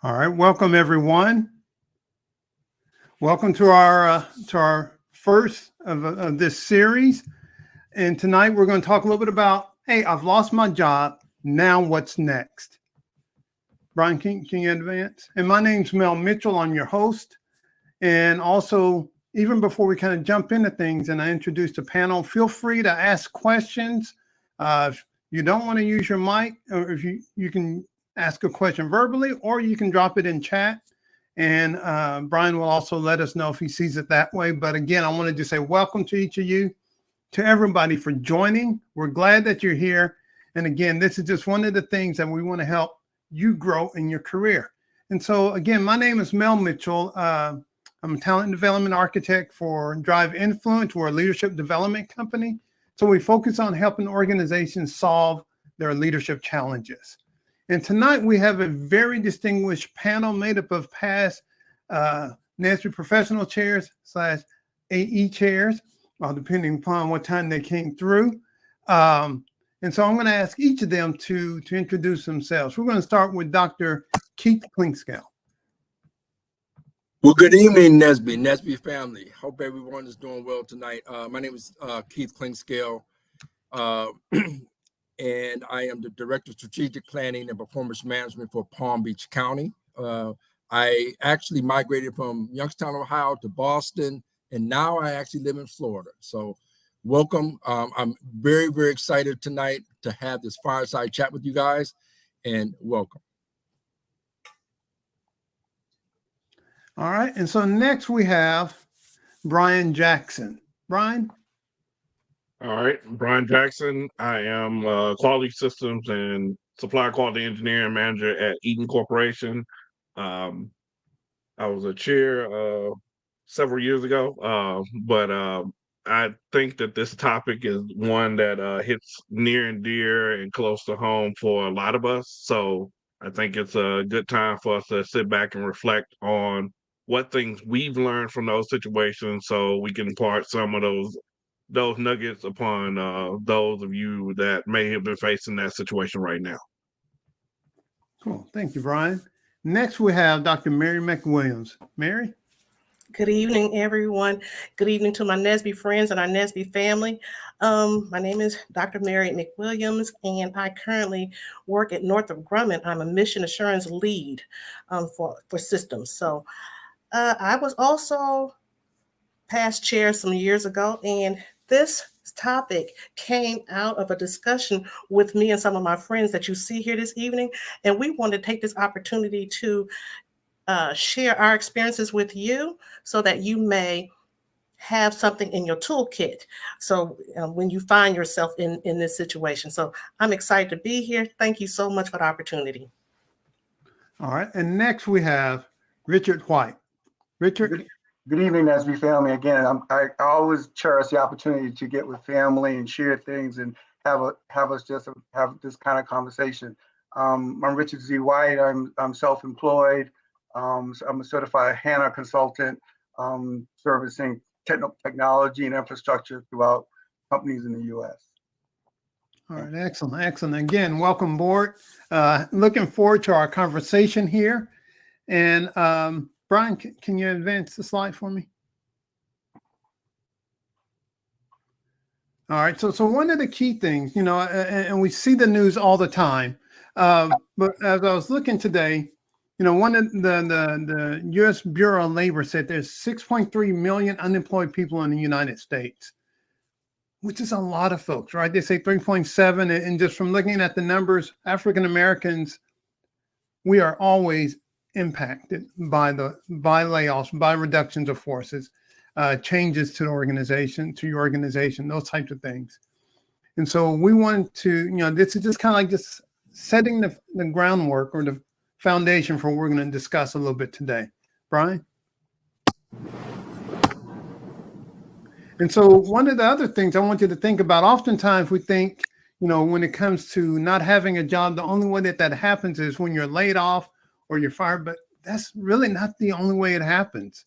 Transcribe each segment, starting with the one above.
All right, welcome everyone. Welcome to our first of this series. And tonight we're going to talk a little bit about, hey, I've lost my job. Now what's next? Brian, can you advance? And my name's Mel Mitchell. I'm your host. And also, even before we kind of jump into things and I introduce the panel, feel free to ask questions. If you don't want to use your mic, or if you can ask a question verbally, or you can drop it in chat. And Brian will also let us know if he sees it that way. But again, I wanted to say welcome to each of you, to everybody for joining. We're glad that you're here. And again, this is just one of the things that we want to help you grow in your career. And so again, my name is Mel Mitchell. I'm a talent development architect for Drive Influence. We're a leadership development company. So we focus on helping organizations solve their leadership challenges. And tonight we have a very distinguished panel made up of past NASB professional chairs / AE chairs, depending upon what time they came through. And so I'm going to ask each of them to introduce themselves. We're going to start with Dr. Keith Clinkscale. Well, good evening, NASB family. Hope everyone is doing well tonight. My name is Keith Clinkscale, and I am the Director of Strategic Planning and Performance Management for Palm Beach County. I actually migrated from Youngstown, Ohio to Boston, and now I actually live in Florida. So welcome. I'm very, very excited tonight to have this fireside chat with you guys, and welcome. All right. And so next we have Brian Jackson. Brian? All right. Brian Jackson. I am Quality Systems and Supplier Quality Engineering Manager at Eaton Corporation. I was a chair several years ago, but I think that this topic is one that hits near and dear and close to home for a lot of us. So I think it's a good time for us to sit back and reflect on what things we've learned from those situations so we can impart some of those nuggets upon those of you that may have been facing that situation right now. Cool. Thank you, Brian. Next, we have Dr. Mary McWilliams. Mary? Good evening, everyone. Good evening to my NASB friends and our NASB family. My name is Dr. Mary McWilliams, and I currently work at Northrop Grumman. I'm a mission assurance lead for systems. So I was also past chair some years ago, and this topic came out of a discussion with me and some of my friends that you see here this evening, and we want to take this opportunity to share our experiences with you so that you may have something in your toolkit. So when you find yourself in this situation. So I'm excited to be here. Thank you so much for the opportunity. All right. And next we have Richard White. Richard? Good evening, NASB family. Again, I always cherish the opportunity to get with family and share things and have this kind of conversation. I'm Richard Z. White. I'm self-employed. So I'm a certified HANA consultant, servicing technology and infrastructure throughout companies in the U.S. All right, excellent, excellent. Again, welcome aboard. Looking forward to our conversation here. And Brian, can you advance the slide for me? All right, so one of the key things, and we see the news all the time, but as I was looking today, one of the U.S. Bureau of Labor said there's 6.3 million unemployed people in the United States, which is a lot of folks, right? They say 3.7, and just from looking at the numbers, African Americans, we are always impacted by layoffs, by reductions of forces, changes to the organization, to your organization, those types of things. And so we want to, this is just kind of like just setting the groundwork or the foundation for what we're going to discuss a little bit today. Brian? And so one of the other things I want you to think about, oftentimes we think, when it comes to not having a job, the only way that happens is when you're laid off or you're fired, but that's really not the only way it happens.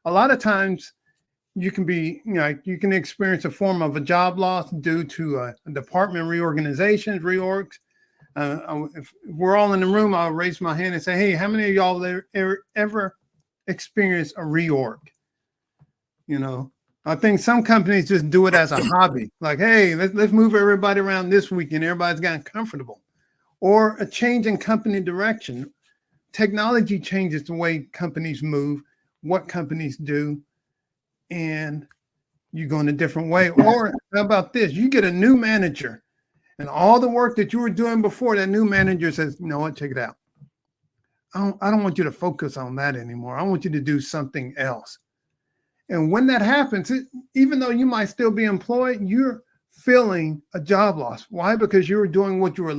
A lot of times you can be, you can experience a form of a job loss due to a department reorganizations, reorgs. If we're all in the room, I'll raise my hand and say, hey, how many of y'all ever experienced a reorg? You know, I think some companies just do it as a hobby. Like, hey, let's move everybody around this week and everybody's gotten comfortable. Or a change in company direction. Technology changes the way companies move, what companies do, and you go in a different way. Or how about this? You get a new manager and all the work that you were doing before, that new manager says, you know what, check it out. I don't want you to focus on that anymore. I want you to do something else. And when that happens, even though you might still be employed, you're feeling a job loss. Why? Because you were doing what you were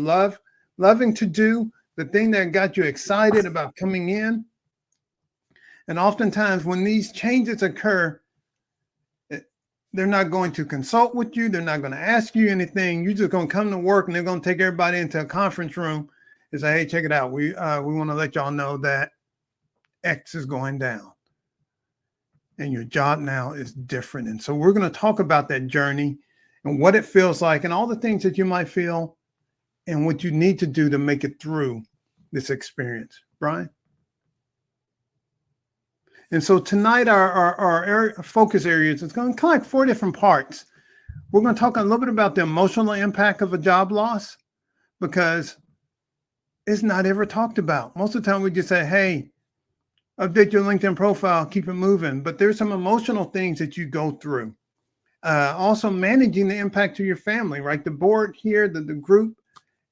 loving to do, the thing that got you excited about coming in. And oftentimes when these changes occur, they're not going to consult with you. They're not going to ask you anything. You're just going to come to work and they're going to take everybody into a conference room and say, hey, check it out. We want to let y'all know that X is going down and your job now is different. And so we're going to talk about that journey and what it feels like and all the things that you might feel and what you need to do to make it through this experience. Brian? And so tonight, our focus areas, it's going to kind of like 4 different parts. We're going to talk a little bit about the emotional impact of a job loss because it's not ever talked about. Most of the time we just say, hey, update your LinkedIn profile, keep it moving. But there's some emotional things that you go through. Also managing the impact to your family, right? The board here, the group,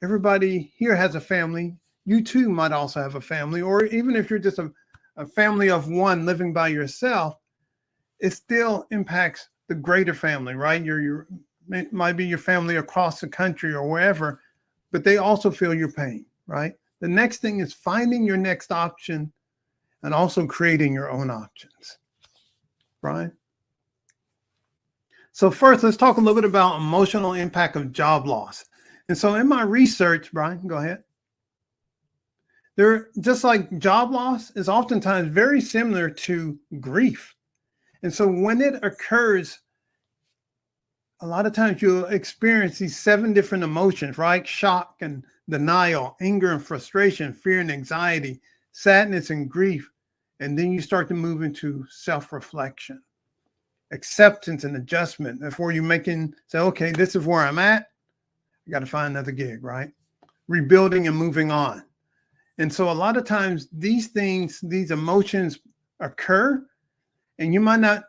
everybody here has a family. You too might also have a family, or even if you're just a family of one living by yourself, it still impacts the greater family, right? Might be your family across the country or wherever, but they also feel your pain, right? The next thing is finding your next option and also creating your own options, Brian? So first, let's talk a little bit about emotional impact of job loss. And so in my research, Brian, go ahead. Just like job loss is oftentimes very similar to grief. And so when it occurs, a lot of times you'll experience these 7 different emotions, right? Shock and denial, anger and frustration, fear and anxiety, sadness and grief. And then you start to move into self-reflection, acceptance and adjustment. Before you say, okay, this is where I'm at. I got to find another gig, right? Rebuilding and moving on. And so a lot of times these emotions occur and you might not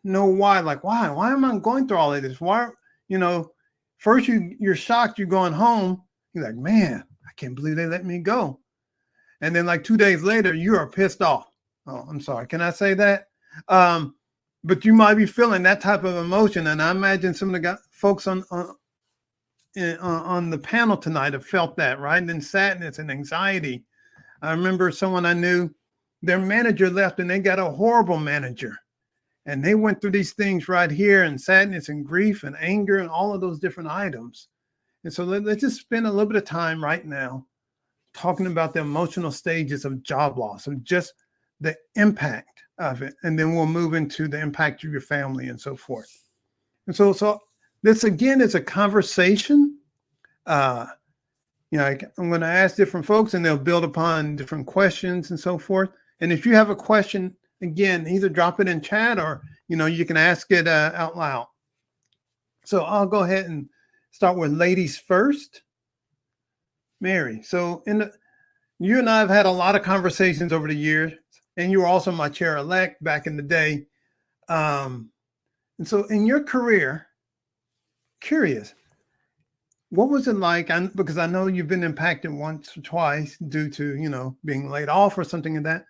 know why, like, why am I going through all of this? Why, first you're shocked, you're going home. You're like, man, I can't believe they let me go. And then like 2 days later, you are pissed off. Oh, I'm sorry. Can I say that? But you might be feeling that type of emotion. And I imagine some of the folks on the panel tonight have felt that, right? And then sadness and anxiety. I remember someone I knew, their manager left and they got a horrible manager. And they went through these things right here, and sadness and grief and anger and all of those different items. And so let's just spend a little bit of time right now talking about the emotional stages of job loss, of just the impact of it. And then we'll move into the impact of your family and so forth. And so this again is a conversation. I'm going to ask different folks and they'll build upon different questions and so forth. And if you have a question, again, either drop it in chat or, you can ask it out loud. So I'll go ahead and start with ladies first. Mary, so you and I have had a lot of conversations over the years, and you were also my chair-elect back in the day. And so in your career, curious, what was it like? Because I know you've been impacted once or twice due to, being laid off or something like that.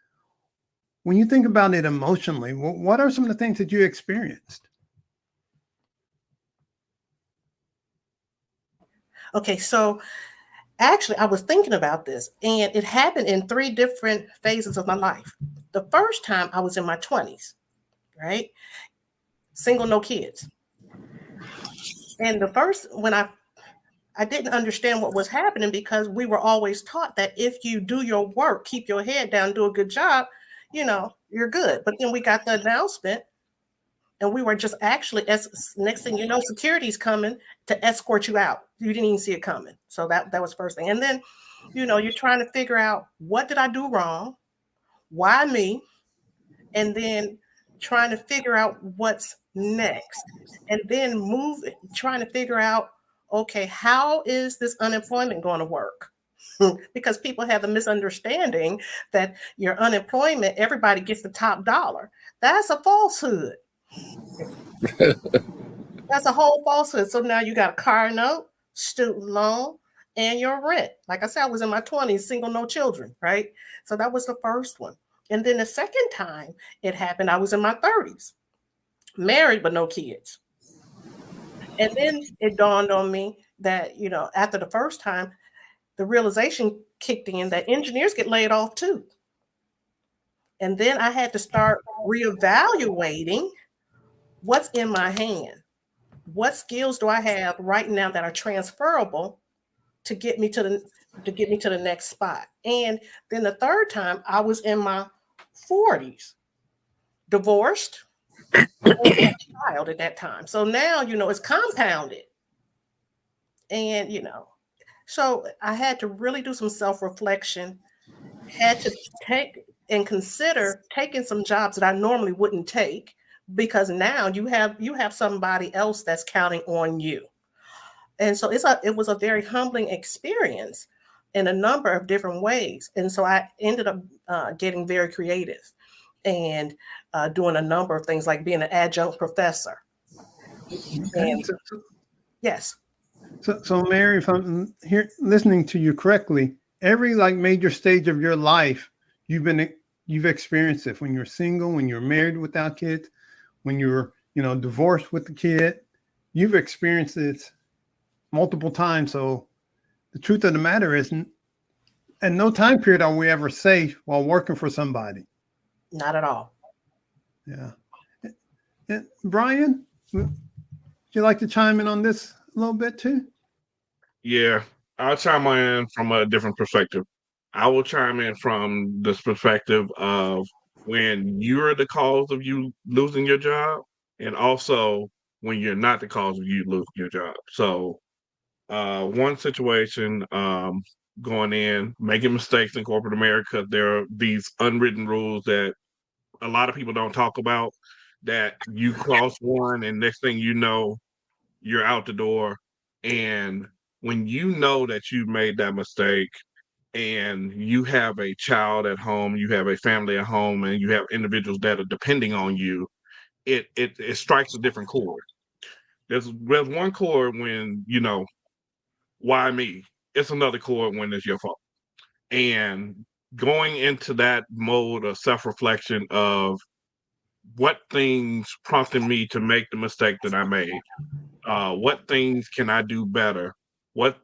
When you think about it emotionally, what are some of the things that you experienced? Okay, so actually, I was thinking about this, and it happened in 3 different phases of my life. The first time I was in my 20s, right? Single, no kids. And the first, when I didn't understand what was happening, because we were always taught that if you do your work, keep your head down, do a good job, you're good. But then we got the announcement And we were just actually, next thing you know, security's coming to escort you out. You didn't even see it coming. So that was first thing. And then, you're trying to figure out, what did I do wrong? Why me? And then trying to figure out what's next. And then trying to figure out, okay, how is this unemployment going to work? Because people have a misunderstanding that your unemployment, everybody gets the top dollar. That's a falsehood. That's a whole falsehood. So now you got a car note, student loan, and your rent. Like I said, I was in my 20s, single, no children, right? So that was the first one. And then the second time it happened, I was in my 30s, married but no kids. And then it dawned on me that, after the first time, the realization kicked in that engineers get laid off too. And then I had to start reevaluating what's in my hand. What skills do I have right now that are transferable to get me to the next spot? And then the third time, I was in my 40s, divorced, and a child at that time. So now, it's compounded. And, so I had to really do some self-reflection, had to take and consider taking some jobs that I normally wouldn't take, because now you have somebody else that's counting on you. And so it was a very humbling experience in a number of different ways. And so I ended up getting very creative and doing a number of things, like being an adjunct professor. And, yes. So Mary, if I'm here listening to you correctly, every major stage of your life, you've experienced it. When you're single, when you're married without kids, when you're divorced with the kid, you've experienced it multiple times. So the truth of the matter is, at no time period are we ever safe while working for somebody. Not at all. Yeah. And Brian, would you like to chime in on this a little bit too? Yeah, I'll chime in from a different perspective. I will chime in from this perspective of when you're the cause of you losing your job, and also when you're not the cause of you losing your job. So one situation, going in, making mistakes in corporate America, there are these unwritten rules that a lot of people don't talk about, that you cross one and next thing you know, you're out the door. And when you know that you made that mistake and you have a child at home, you have a family at home, and you have individuals that are depending on you, it strikes a different chord. There's one chord when, why me? It's another chord when it's your fault. And going into that mode of self-reflection of what things prompted me to make the mistake that I made, what things can I do better? What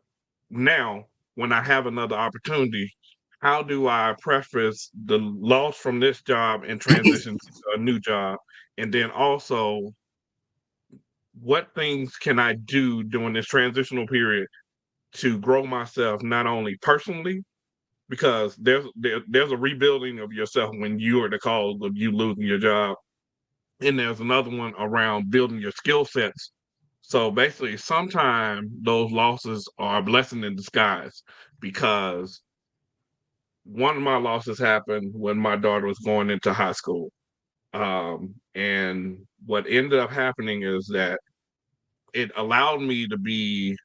now, when I have another opportunity, how do I preface the loss from this job and transition to a new job? And then also, what things can I do during this transitional period to grow myself, not only personally, because there's a rebuilding of yourself when you are the cause of you losing your job, and there's another one around building your skill sets. So basically, sometimes those losses are a blessing in disguise, because one of my losses happened when my daughter was going into high school. And what ended up happening is that it allowed me to be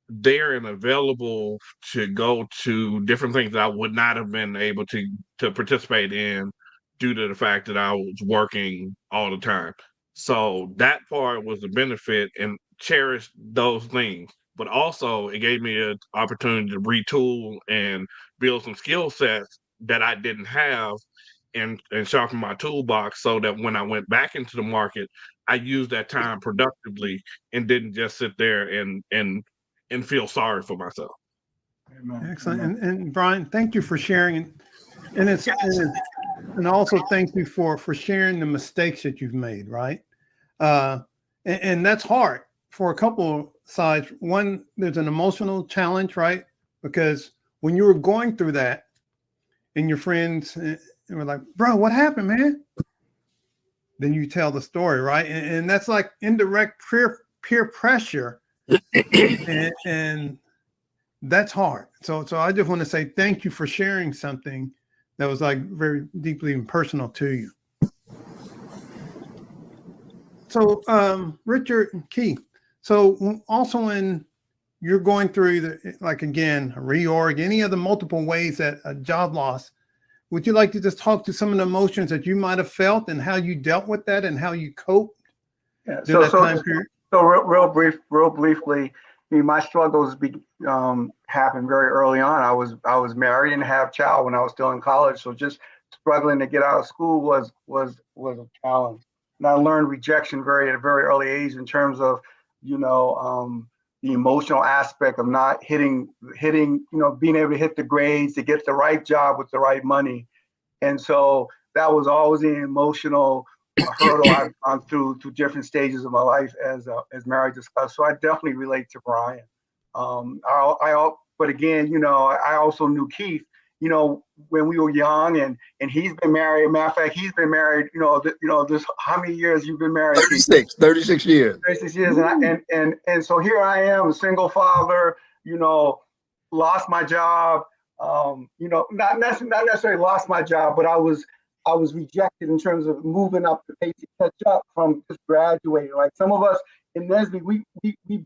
there and available to go to different things that I would not have been able to participate in due to the fact that I was working all the time. So that part was the benefit, and cherish those things. But also it gave me an opportunity to retool and build some skill sets that I didn't have, and sharpen my toolbox, so that when I went back into the market, I used that time productively and didn't just sit there and feel sorry for myself. Amen. Excellent. Amen. And Brian, thank you for sharing. And also thank you for sharing the mistakes that you've made, right? And that's hard for a couple of sides. One, there's an emotional challenge, right? Because when you were going through that, and your friends were like, bro, what happened, man? then you tell the story, right? And that's like indirect peer pressure, and that's hard. So I just want to say thank you for sharing something that was like very deeply personal to you. So Richard and Keith, so also when you're going through like again, a reorg, any of the multiple ways that a job loss, would you like to just talk to some of the emotions that you might have felt and how you dealt with that and how you coped Yeah. during that time period? So real briefly, I mean, my struggles happened very early on. I was married and have a child when I was still in college. So just struggling to get out of school was a challenge. And I learned rejection at a very early age in terms of, the emotional aspect of not hitting, being able to hit the grades to get the right job with the right money. And so that was always an emotional hurdle I've gone through different stages of my life, as Mary discussed. So I definitely relate to Brian. But again, I also knew Keith, when we were young, and he's been married. Matter of fact, he's been married. This how many years you've been married? 36 years. 36 years, and so here I am, a single father. Lost my job. Not necessarily lost my job, but I was rejected in terms of moving up the pace to catch up from just graduating. Like some of us in Nesby, we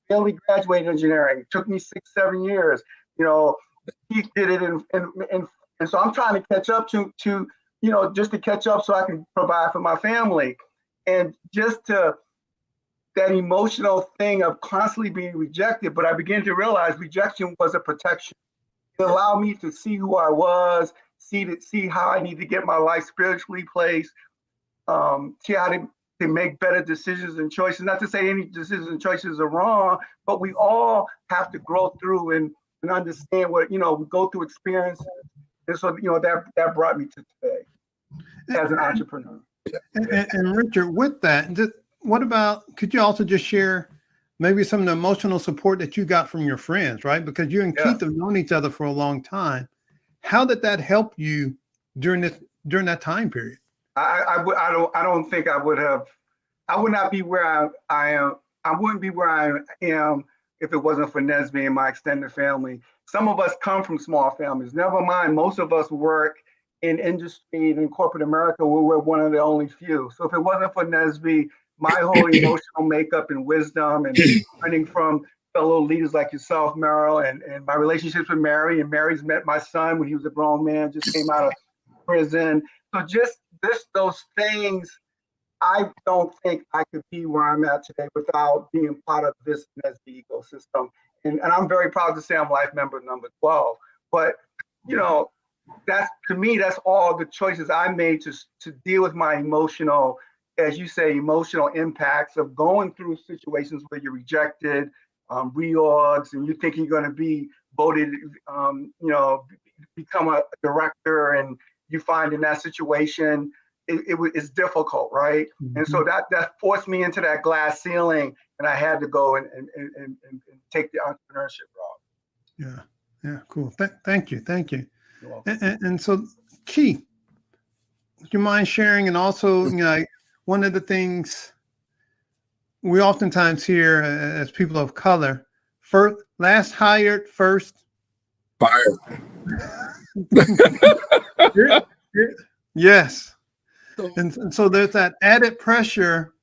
barely graduated engineering. It took me 6-7 years. He did it, and so I'm trying to catch up to just to catch up so I can provide for my family, and just to that emotional thing of constantly being rejected. But I began to realize rejection was a protection. It allowed me to see who I was, see how I need to get my life spiritually placed, see how to make better decisions and choices. Not to say any decisions and choices are wrong, but we all have to grow through and understand what, we go through experiences. And so, that brought me to today as an entrepreneur. And Richard, with that, what about, could you also just share maybe some of the emotional support that you got from your friends, right? Because you and Keith have known each other for a long time. How did that help you during that time period? I don't think I would not be where I am. I wouldn't be where I am if it wasn't for Nesby and my extended family. Some of us come from small families. Never mind, most of us work in industry and in corporate America, where we're one of the only few. So if it wasn't for Nesby, my whole emotional makeup and wisdom and learning from fellow leaders like yourself, Meryl, and my relationships with Mary, and Mary's met my son when he was a grown man, just came out of prison. So just those things, I don't think I could be where I'm at today without being part of this Nesby ecosystem. And I'm very proud to say I'm life member number 12. But, that's, to me, that's all the choices I made to deal with my emotional, as you say, emotional impacts of going through situations where you're rejected, reorgs, and you think you're going to be voted, become a director, and you find in that situation, it's difficult, right? Mm-hmm. And so that forced me into that glass ceiling, and I had to go and take the entrepreneurship route. Yeah, cool. Thank you. And so, Keith, would you mind sharing? And also, one of the things we oftentimes hear as people of color, last hired, first fired. Yes. And so there's that added pressure,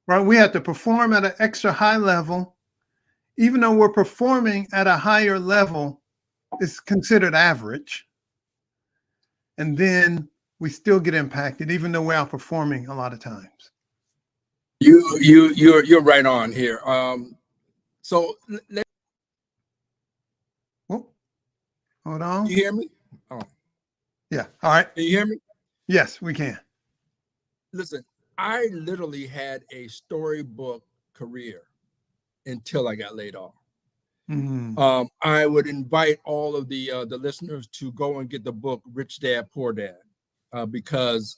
right? We have to perform at an extra high level. Even though we're performing at a higher level, it's considered average. And then we still get impacted, even though we're outperforming a lot of times. You're right on here. So hold on. You hear me? Oh. Yeah. All right. Can you hear me? Yes, we can. Listen, I literally had a storybook career until I got laid off. Mm-hmm. I would invite all of the listeners to go and get the book Rich Dad, Poor Dad, because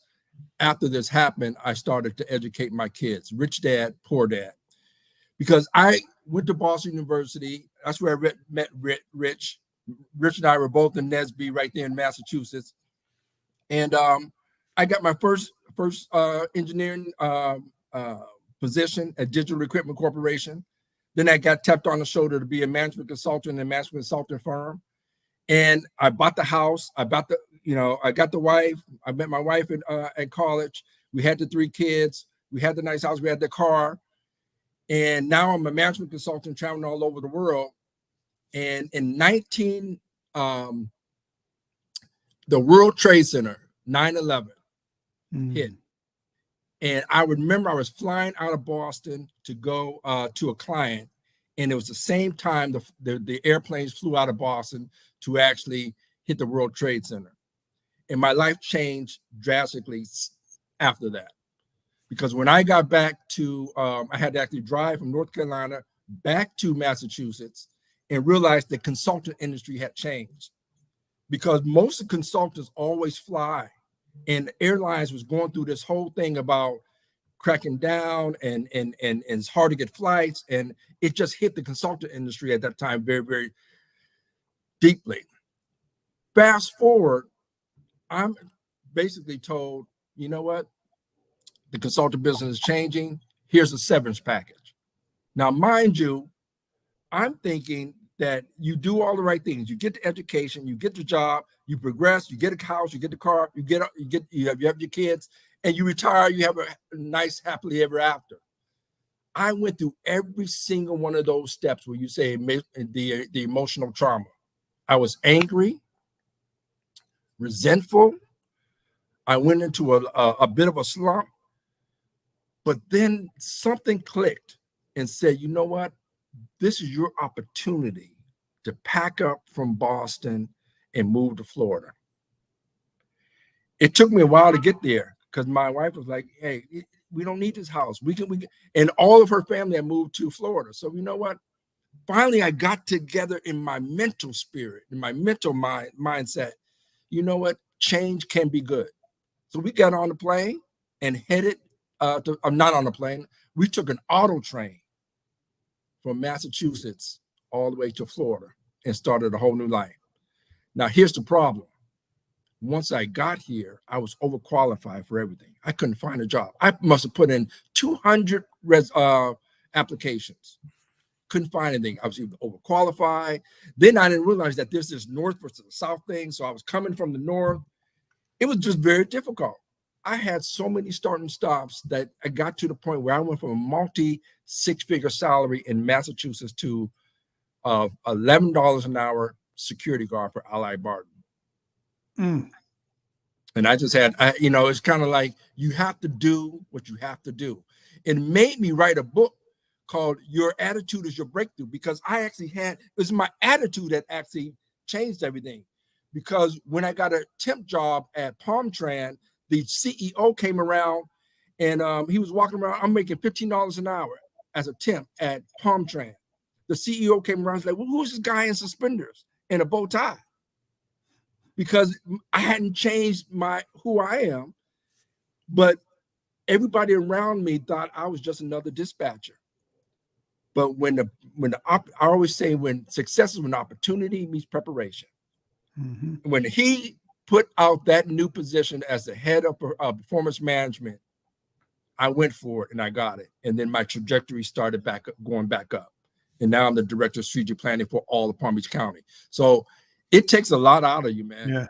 after this happened, I started to educate my kids. Rich Dad, Poor Dad, because I went to Boston University. That's where I met Rich. Rich and I were both in Nesby right there in Massachusetts. And I got my first engineering position at Digital Equipment Corporation. Then I got tapped on the shoulder to be a management consultant in a management consulting firm. And I bought the house. I got the wife. I met my wife at college. We had the 3 kids. We had the nice house. We had the car. And now I'm a management consultant traveling all over the world. And in the World Trade Center, 9/11 hit. And I remember I was flying out of Boston to go to a client. And it was the same time the airplanes flew out of Boston to actually hit the World Trade Center. And my life changed drastically after that. Because when I got back to, I had to actually drive from North Carolina back to Massachusetts and realized the consultant industry had changed. Because most of the consultants always fly. And airlines was going through this whole thing about cracking down and it's hard to get flights. And it just hit the consultant industry at that time very, very deeply. Fast forward, I'm basically told, you know what? The consultant business is changing. Here's a severance package. Now, mind you, I'm thinking that you do all the right things. You get the education, you get the job, you progress, you get a house, you get the car, you have your kids, and you retire. You have a nice, happily ever after. I went through every single one of those steps where you say the emotional trauma. I was angry, resentful. I went into a bit of a slump, but then something clicked and said, you know what? This is your opportunity to pack up from Boston and move to Florida. It took me a while to get there because my wife was like, hey, we don't need this house. We can, and all of her family had moved to Florida. So you know what? Finally, I got together in my mental spirit, in my mental mindset. You know what? Change can be good. So we got on the plane and headed not on the plane. We took an auto train from Massachusetts all the way to Florida and started a whole new life. Now, here's the problem. Once I got here, I was overqualified for everything. I couldn't find a job. I must have put in 200 applications. Couldn't find anything. I was even overqualified. Then I didn't realize that there's this north versus south thing. So I was coming from the north. It was just very difficult. I had so many starting stops that I got to the point where I went from a multi-6-figure salary in Massachusetts to $11 an hour security guard for Ally Barton. And I just had, it's kind of like you have to do what you have to do. It made me write a book called Your Attitude is Your Breakthrough, because I actually it was my attitude that actually changed everything. Because when I got a temp job at Palmtran, the CEO came around and he was walking around. I'm making $15 an hour as a temp at Palmtran. The CEO came around and was like, well, who's this guy in suspenders and a bow tie? Because I hadn't changed who I am, but everybody around me thought I was just another dispatcher. But I always say when success is when opportunity meets preparation. Mm-hmm. When he put out that new position as the head of performance management, I went for it and I got it. And then my trajectory started going back up. And now I'm the director of strategic planning for all of Palm Beach County. So it takes a lot out of you, man.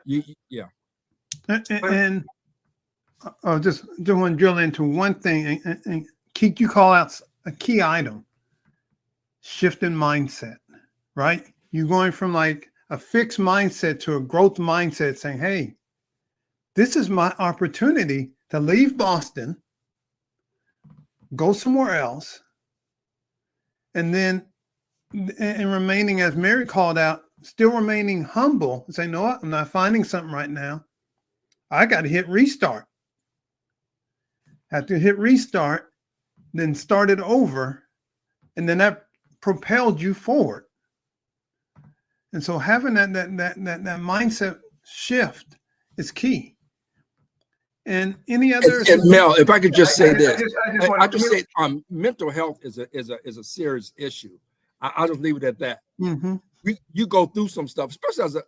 Yeah. And just want to drill into one thing. And Keith, you call out a key item: shift in mindset, right? You're going from like a fixed mindset to a growth mindset, saying, hey, this is my opportunity to leave Boston, go somewhere else, and then remaining, as Mary called out, still remaining humble and say, no, I'm not finding something right now. I got to hit restart. Have to hit restart, then start it over, and then that propelled you forward. And so having that mindset shift is key. And any other and Mel, if I could just say this, I just say mental health is a serious issue. I'll just leave it at that. Mm-hmm. You go through some stuff, especially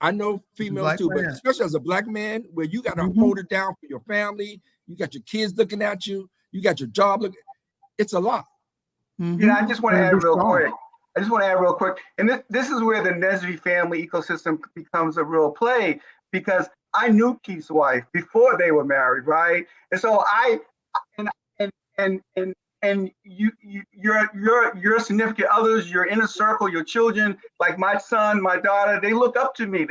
I know females too, but especially as a Black man, where you got to hold it down for your family. you got your kids looking at you, you got your job looking. It's a lot. You know, I just want to Gotta add be real strong. quick. I just want to add real quick. And this is where the Nesby family ecosystem becomes a real play, because I knew Keith's wife before they were married, right? And so your significant others, your inner circle, your children, like my son, my daughter, they look up to me.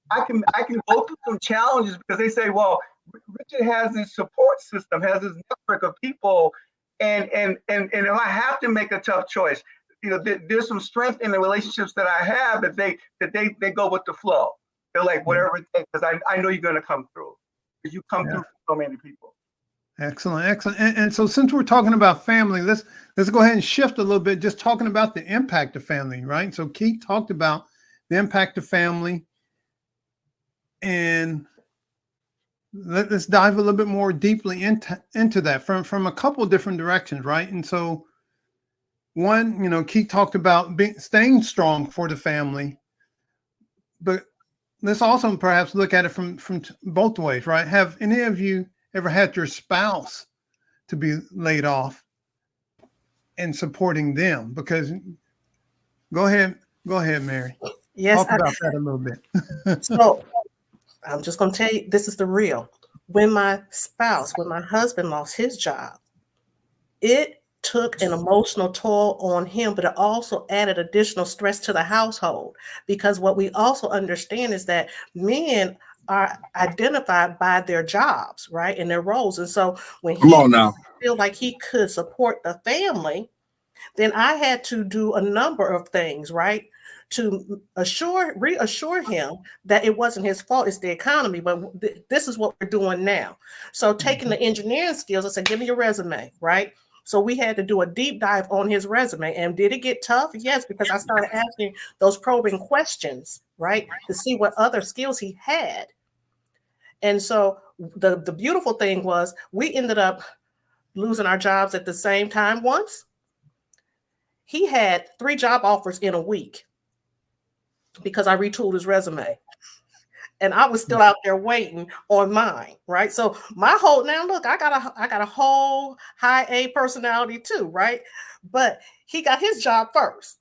I can go through some challenges because they say, well, Richard has this support system, has this network of people, and if I have to make a tough choice, you know, there's some strength in the relationships that I have that they go with the flow. They're like, whatever it takes, because I know you're going to come through, because you come through for so many people. Excellent, excellent. And so since we're talking about family, let's go ahead and shift a little bit, just talking about the impact of family, right? So Keith talked about the impact of family, and let's dive a little bit more deeply into that from a couple of different directions, right? And so one, you know, Keith talked about staying strong for the family, but let's also perhaps look at it from both ways, right? Have any of you ever had your spouse to be laid off and supporting them? Because go ahead, Mary. Yes, Talk about that a little bit. so I'm just going to tell you, this is the real. When my husband lost his job, it took an emotional toll on him, but it also added additional stress to the household, because what we also understand is that men are identified by their jobs, right, and their roles. And so when he feel like he could support the family, then I had to do a number of things, right, to reassure him that it wasn't his fault, it's the economy, but this is what we're doing now. So taking the engineering skills, I said, give me your resume, right? So we had to do a deep dive on his resume. And did it get tough? Yes, because I started asking those probing questions, right, to see what other skills he had. And so the beautiful thing was we ended up losing our jobs at the same time once. He had 3 job offers in a week because I retooled his resume. And I was still out there waiting on mine, right? So my whole, now look, I got a whole high A personality too, right? But he got his job first.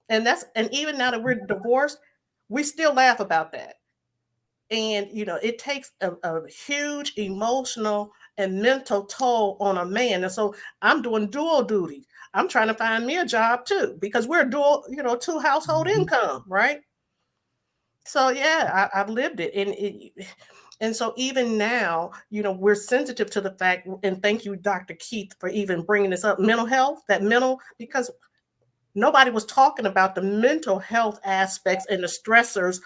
And even now that we're divorced, we still laugh about that. And, you know, it takes a huge emotional and mental toll on a man. And so I'm doing dual duty. I'm trying to find me a job too, because we're dual, you know, 2 household income, right? So yeah, I've lived it. And so even now, you know, we're sensitive to the fact, and thank you, Dr. Keith, for even bringing this up, mental health, because nobody was talking about the mental health aspects and the stressors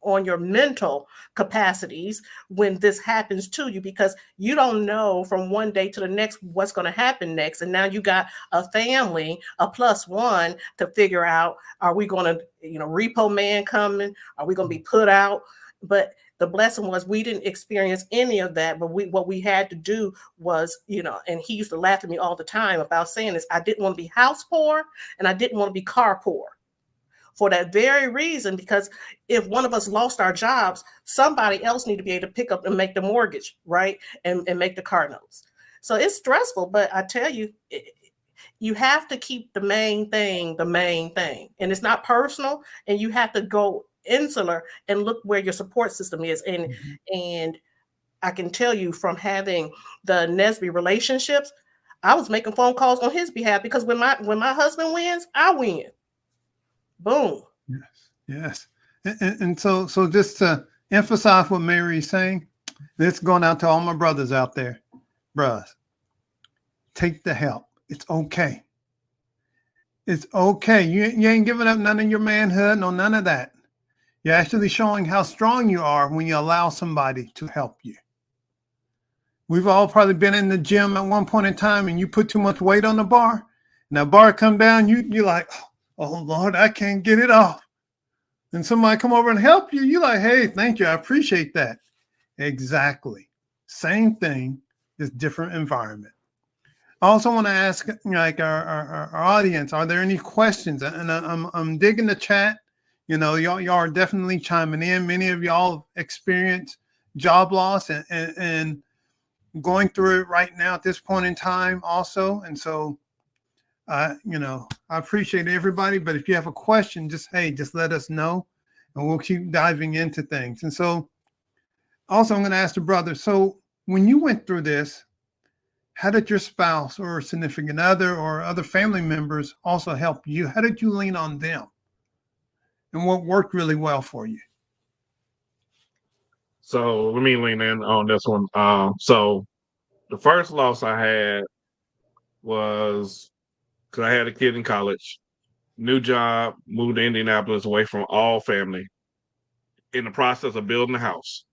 on your mental capacities when this happens to you, because you don't know from one day to the next what's going to happen next. And now you got a family, a +1 to figure out, are we going to, you know, repo man coming? Are we going to be put out? But the blessing was we didn't experience any of that. But what we had to do was, you know, and he used to laugh at me all the time about saying this, I didn't want to be house poor and I didn't want to be car poor. For that very reason, because if one of us lost our jobs, somebody else need to be able to pick up and make the mortgage, right? And make the car notes. So it's stressful, but I tell you, you have to keep the main thing. And it's not personal, and you have to go insular and look where your support system is. And I can tell you from having the Nesby relationships, I was making phone calls on his behalf, because when my husband wins, I win. Boom. Yes. And so just to emphasize what Mary's saying, this going out to all my brothers out there. Brothers, take the help. It's okay. It's okay. You ain't giving up none of your manhood, no, none of that. You're actually showing how strong you are when you allow somebody to help you. We've all probably been in the gym at one point in time and you put too much weight on the bar. And that bar come down, you're like, oh Lord, I can't get it off. And somebody come over and help you. You're like, hey, thank you. I appreciate that. Exactly. Same thing, just different environment. I also want to ask, like, our audience, are there any questions? And I'm digging the chat. You know, y'all are definitely chiming in. Many of y'all experience, job loss and going through it right now at this point in time also. And so, I appreciate everybody, but if you have a question, just let us know and we'll keep diving into things. And so also I'm going to ask the brother, so when you went through this, how did your spouse or significant other or other family members also help you? How did you lean on them? And what worked really well for you? So let me lean in on this one. So the first loss I had was because I had a kid in college, new job, moved to Indianapolis away from all family, in the process of building a house.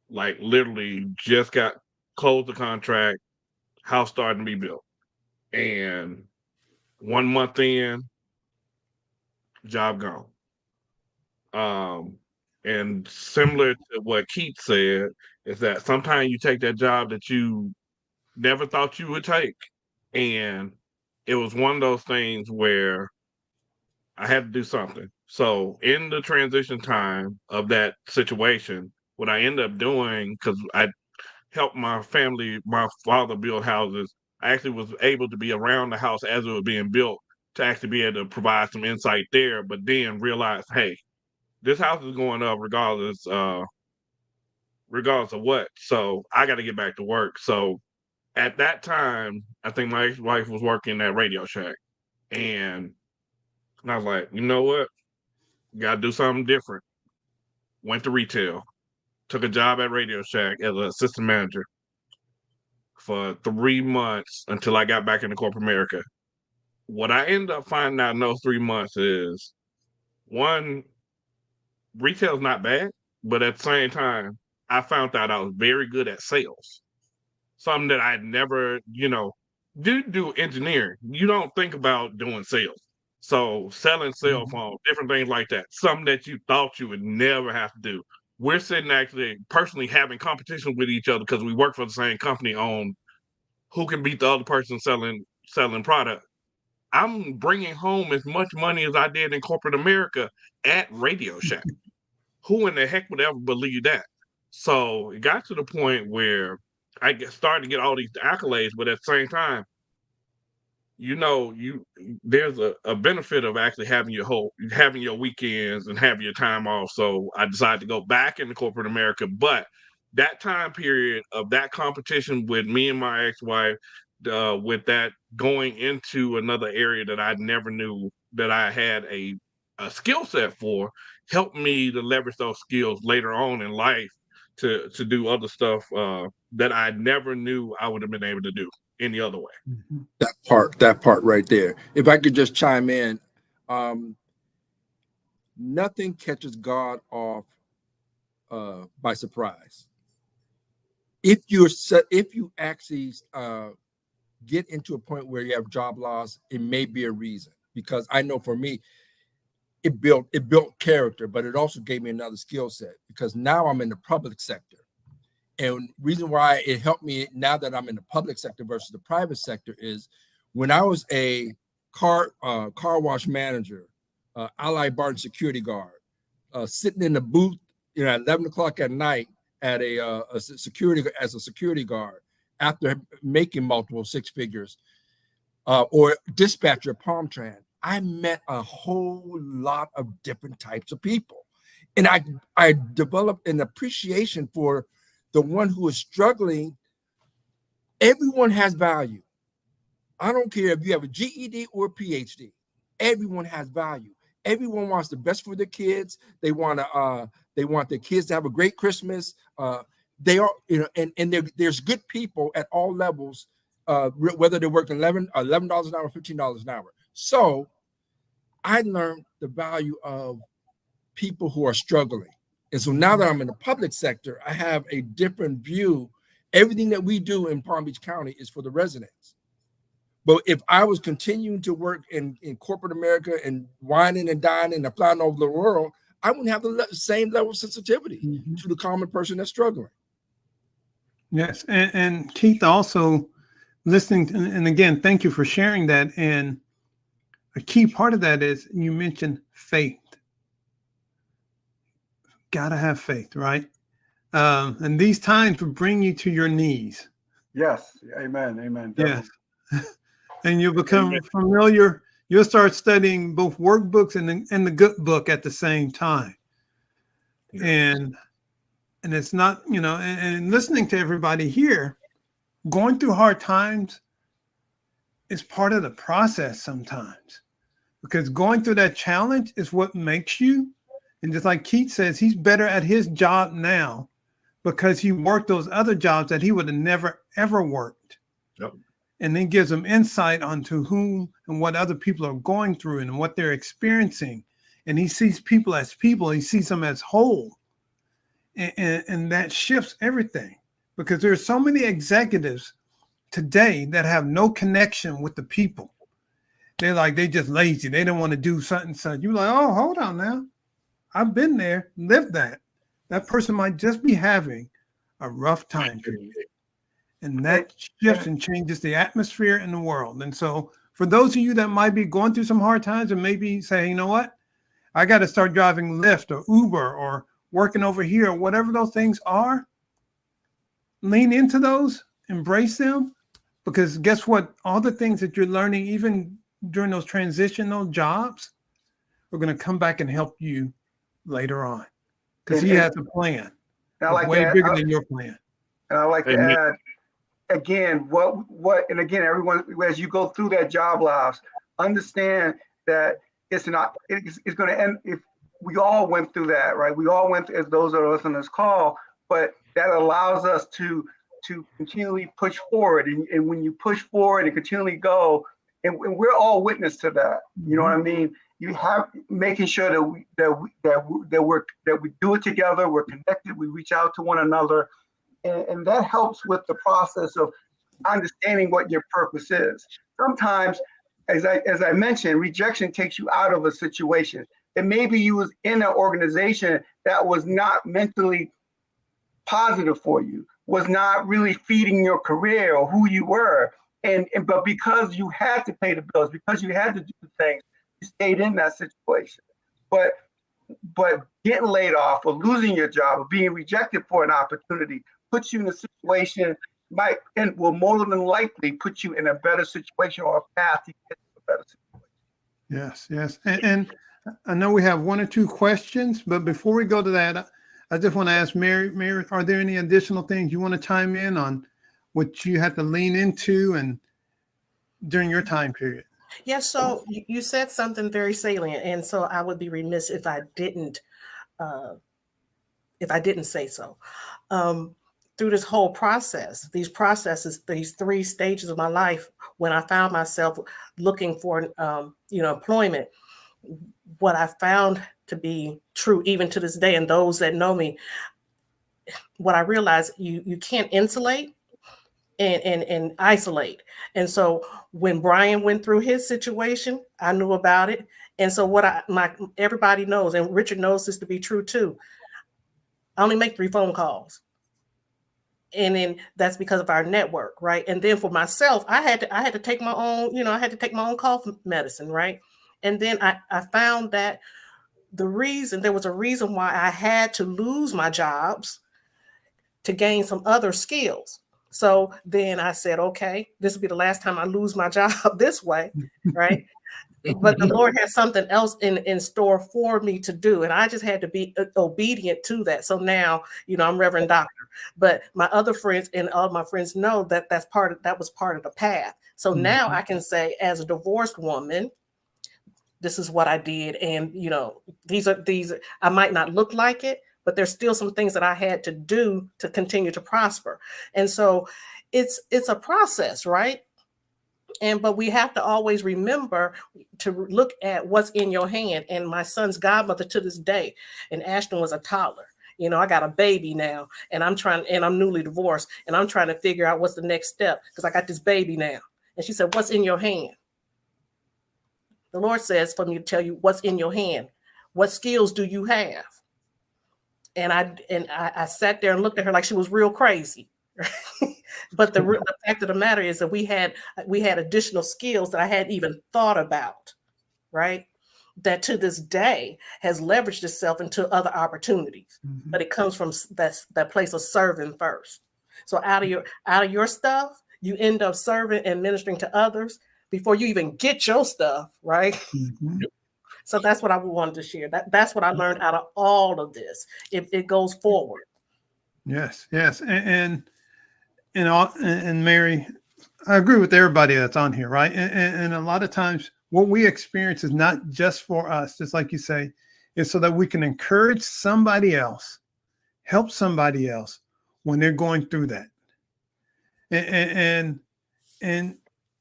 Like literally just closed the contract, house starting to be built. And 1 month in, job gone. And similar to what Keith said, is that sometimes you take that job that you never thought you would take. And it was one of those things where I had to do something. So in the transition time of that situation, what I ended up doing, because I helped my father build houses, I actually was able to be around the house as it was being built to actually be able to provide some insight there, but then realize, hey, this house is going up regardless of what. So I got to get back to work. So at that time, I think my ex-wife was working at Radio Shack. And I was like, you know what? Got to do something different. Went to retail. Took a job at Radio Shack as an assistant manager for 3 months until I got back into corporate America. What I ended up finding out in those 3 months is, one, retail's not bad, but at the same time, I found out I was very good at sales. Something that I'd never, do engineering. You don't think about doing sales. So selling cell phones, different things like that, something that you thought you would never have to do. We're sitting actually personally having competition with each other because we work for the same company on who can beat the other person selling product. I'm bringing home as much money as I did in corporate America at Radio Shack. Who in the heck would ever believe that? So it got to the point where I started to get all these accolades, but at the same time, there's a benefit of actually having your weekends and having your time off. So I decided to go back into corporate America. But that time period of that competition with me and my ex-wife, with that going into another area that I never knew that I had a skill set for, helped me to leverage those skills later on in life to do other stuff that I never knew I would have been able to do any other way. Mm-hmm. That part right there. If I could just chime in, nothing catches God off by surprise. If you actually get into a point where you have job loss, it may be a reason. Because I know for me, it built character, but it also gave me another skill set because now I'm in the public sector. And reason why it helped me now that I'm in the public sector versus the private sector is when I was a car wash manager, Allied Barton security guard, sitting in the booth, at 11 o'clock at night at a security guard after making multiple six figures, or dispatcher at Palmtran, I met a whole lot of different types of people. And I developed an appreciation for the one who is struggling. Everyone has value. I don't care if you have a GED or a PhD. Everyone has value. Everyone wants the best for their kids. They want their kids to have a great Christmas. They are, and there's good people at all levels, whether they're working $11 an hour, $15 an hour. So I learned the value of people who are struggling. And so now that I'm in the public sector, I have a different view. Everything that we do in Palm Beach County is for the residents. But if I was continuing to work in corporate America and whining and dining and flying over the world, I wouldn't have the same level of sensitivity to the common person that's struggling. Yes. And Keith, also listening, and again, thank you for sharing that. And a key part of that is you mentioned faith. Gotta have faith, right? And these times will bring you to your knees. Yes. Amen. Amen. Yes. Definitely. And you'll become Amen. familiar. You'll start studying both workbooks and the good book at the same time. Yeah. And it's not, and listening to everybody here, going through hard times is part of the process sometimes, because going through that challenge is what makes you. And just like Keith says, he's better at his job now because he worked those other jobs that he would have never, ever worked. Yep. And then gives them insight onto whom and what other people are going through and what they're experiencing. And he sees people as people. He sees them as whole. And that shifts everything, because there's so many executives today that have no connection with the people. They just lazy. They don't want to do something. You're like, oh, hold on now. I've been there, lived that. That person might just be having a rough time period. And that shifts and changes the atmosphere in the world. And so for those of you that might be going through some hard times and maybe say, you know what, I got to start driving Lyft or Uber or working over here, or whatever those things are, lean into those, embrace them, because guess what? All the things that you're learning, even during those transitional jobs, are going to come back and help you later on, because he has a plan. I like way that. bigger than your plan. And I like to Amen. add, again, and again, everyone, as you go through that job loss, understand that it's going to end. If we all went through that, right? We all went, as those of us on this call, but that allows us to continually push forward. And when you push forward and continually go, and we're all witness to that. You know what I mean? You have making sure that we do it together. We're connected. We reach out to one another, and that helps with the process of understanding what your purpose is. Sometimes, as I mentioned, rejection takes you out of a situation. And maybe you was in an organization that was not mentally positive for you, was not really feeding your career or who you were. But because you had to pay the bills, because you had to do things, you stayed in that situation. But getting laid off or losing your job or being rejected for an opportunity puts you in a situation will more than likely put you in a better situation or a path to get to a better situation. Yes. And I know we have one or two questions, but before we go to that, I just want to ask Mary, are there any additional things you want to chime in on what you had to lean into and during your time period? Yes, so you said something very salient, and so I would be remiss if I didn't say so. Through this whole process, these three stages of my life, when I found myself looking for employment, what I found to be true even to this day, and those that know me, what I realized, you can't insulate and isolate. And so when Brian went through his situation, I knew about it. And so everybody knows, and Richard knows this to be true too, I only make 3 phone calls. And then that's because of our network, right? And then for myself, I had to take my own, I had to take my own cough medicine, right? And then I found that there was a reason why I had to lose my jobs to gain some other skills. So then I said, okay, this will be the last time I lose my job this way, right? But the Lord has something else in store for me to do. And I just had to be obedient to that. So now, I'm Reverend Doctor, but my other friends and all my friends know that that was part of the path. So now I can say, as a divorced woman, this is what I did. And, these I might not look like it, but there's still some things that I had to do to continue to prosper. And so it's a process, right? But we have to always remember to look at what's in your hand. And my son's godmother to this day, and Ashton was a toddler. I got a baby now, and I'm newly divorced, and I'm trying to figure out what's the next step because I got this baby now. And she said, "What's in your hand?" The Lord says for me to tell you what's in your hand. What skills do you have? And I sat there and looked at her like she was real crazy. But the fact of the matter is that we had additional skills that I hadn't even thought about, right? that to this day has leveraged itself into other opportunities. Mhm. But it comes from that place of serving first. So out of your stuff, you end up serving and ministering to others before you even get your stuff, right? Mhm. So that's what I wanted to share. That's what I learned out of all of this. It goes forward. Yes, yes, and Mary, I agree with everybody that's on here, right? And a lot of times, what we experience is not just for us, just like you say, is so that we can encourage somebody else, help somebody else when they're going through that, and and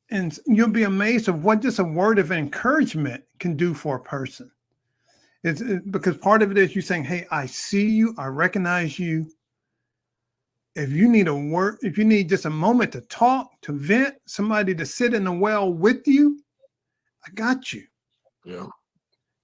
and you'll be amazed of what just a word of encouragement can do for a person. Because part of it is you saying, "Hey, I see you, I recognize you. If you need a word, if you need just a moment to talk, to vent, somebody to sit in the well with you, I got you." Yeah.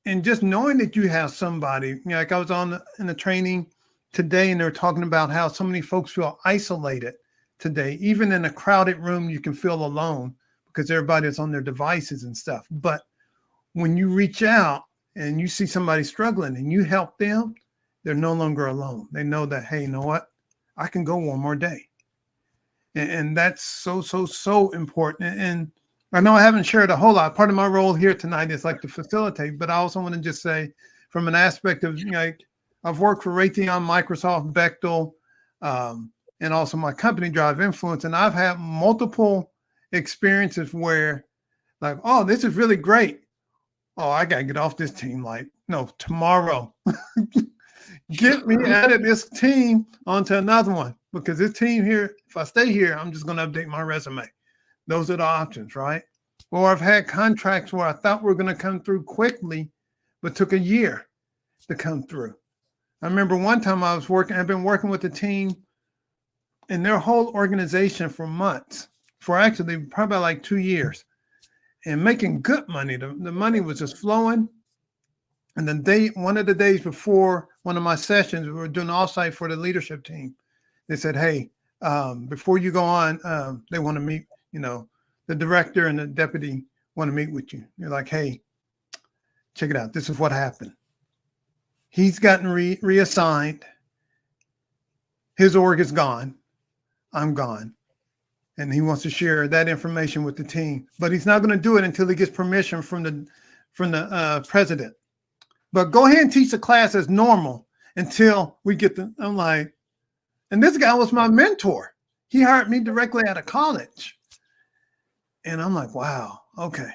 And just knowing that you have somebody, like I was in the training today, and they're talking about how so many folks feel isolated today. Even in a crowded room, you can feel alone because everybody's on their devices and stuff. But when you reach out and you see somebody struggling and you help them, they're no longer alone. They know that, hey, you know what? I can go one more day. And that's so important. And I know I haven't shared a whole lot. Part of my role here tonight is like to facilitate, but I also want to just say from an aspect of, like, I've worked for Raytheon, Microsoft, Bechtel, and also my company Drive Influence. And I've had multiple experiences where like, oh, this is really great. Oh, I got to get off this team. Like, no, tomorrow. Get me out of this team onto another one, because this team here, if I stay here, I'm just going to update my resume. Those are the options, right? Or I've had contracts where I thought we were going to come through quickly, but took a year to come through. I remember one time I've been working with the team and their whole organization for months, for actually probably like 2 years, and making good money. The money was just flowing. And then one of the days before one of my sessions, we were doing an offsite for the leadership team. They said, "Hey, before you go on, they want to meet, the director and the deputy want to meet with you." You're like, "Hey, check it out. This is what happened. He's gotten reassigned. His org is gone. I'm gone. And he wants to share that information with the team, but he's not going to do it until he gets permission from the president. But go ahead and teach the class as normal until we get the." I'm like, and this guy was my mentor. He hired me directly out of college. And I'm like, wow, okay.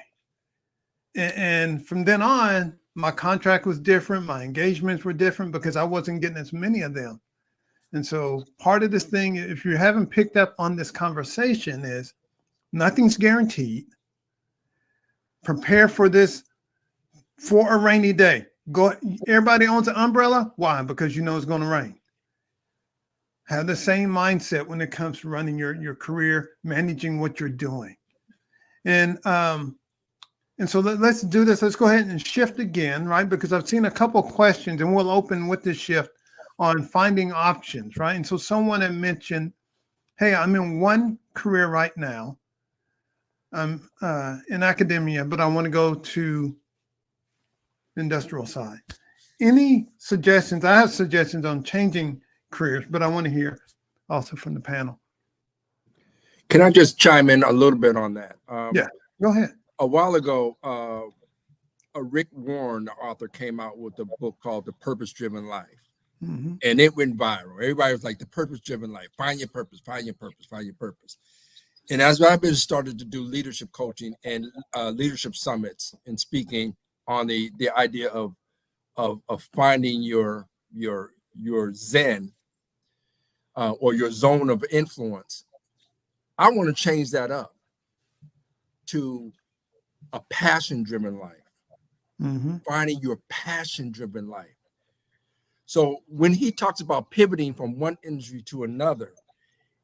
And from then on, my contract was different. My engagements were different because I wasn't getting as many of them. And so part of this thing, if you haven't picked up on this conversation, is nothing's guaranteed. Prepare for this for a rainy day. Everybody owns an umbrella. Why? Because you know it's going to rain. Have the same mindset when it comes to running your career, managing what you're doing. And so let's do this. Let's go ahead and shift again, right? Because I've seen a couple questions, and we'll open with this shift on finding options, right? And so someone had mentioned, hey, I'm in one career right now. I'm in academia, but I want to go to industrial side. Any suggestions? I have suggestions on changing careers, but I want to hear also from the panel. Can I just chime in a little bit on that? Yeah, go ahead. A while ago, Rick Warren, the author, came out with a book called The Purpose-Driven Life. Mm-hmm. And it went viral. Everybody was like, the purpose-driven life. Find your purpose, find your purpose, find your purpose. And as I've been started to do leadership coaching and leadership summits and speaking on the idea of finding your zen or your zone of influence, I want to change that up to a passion-driven life. Mm-hmm. Finding your passion-driven life. So when he talks about pivoting from one industry to another,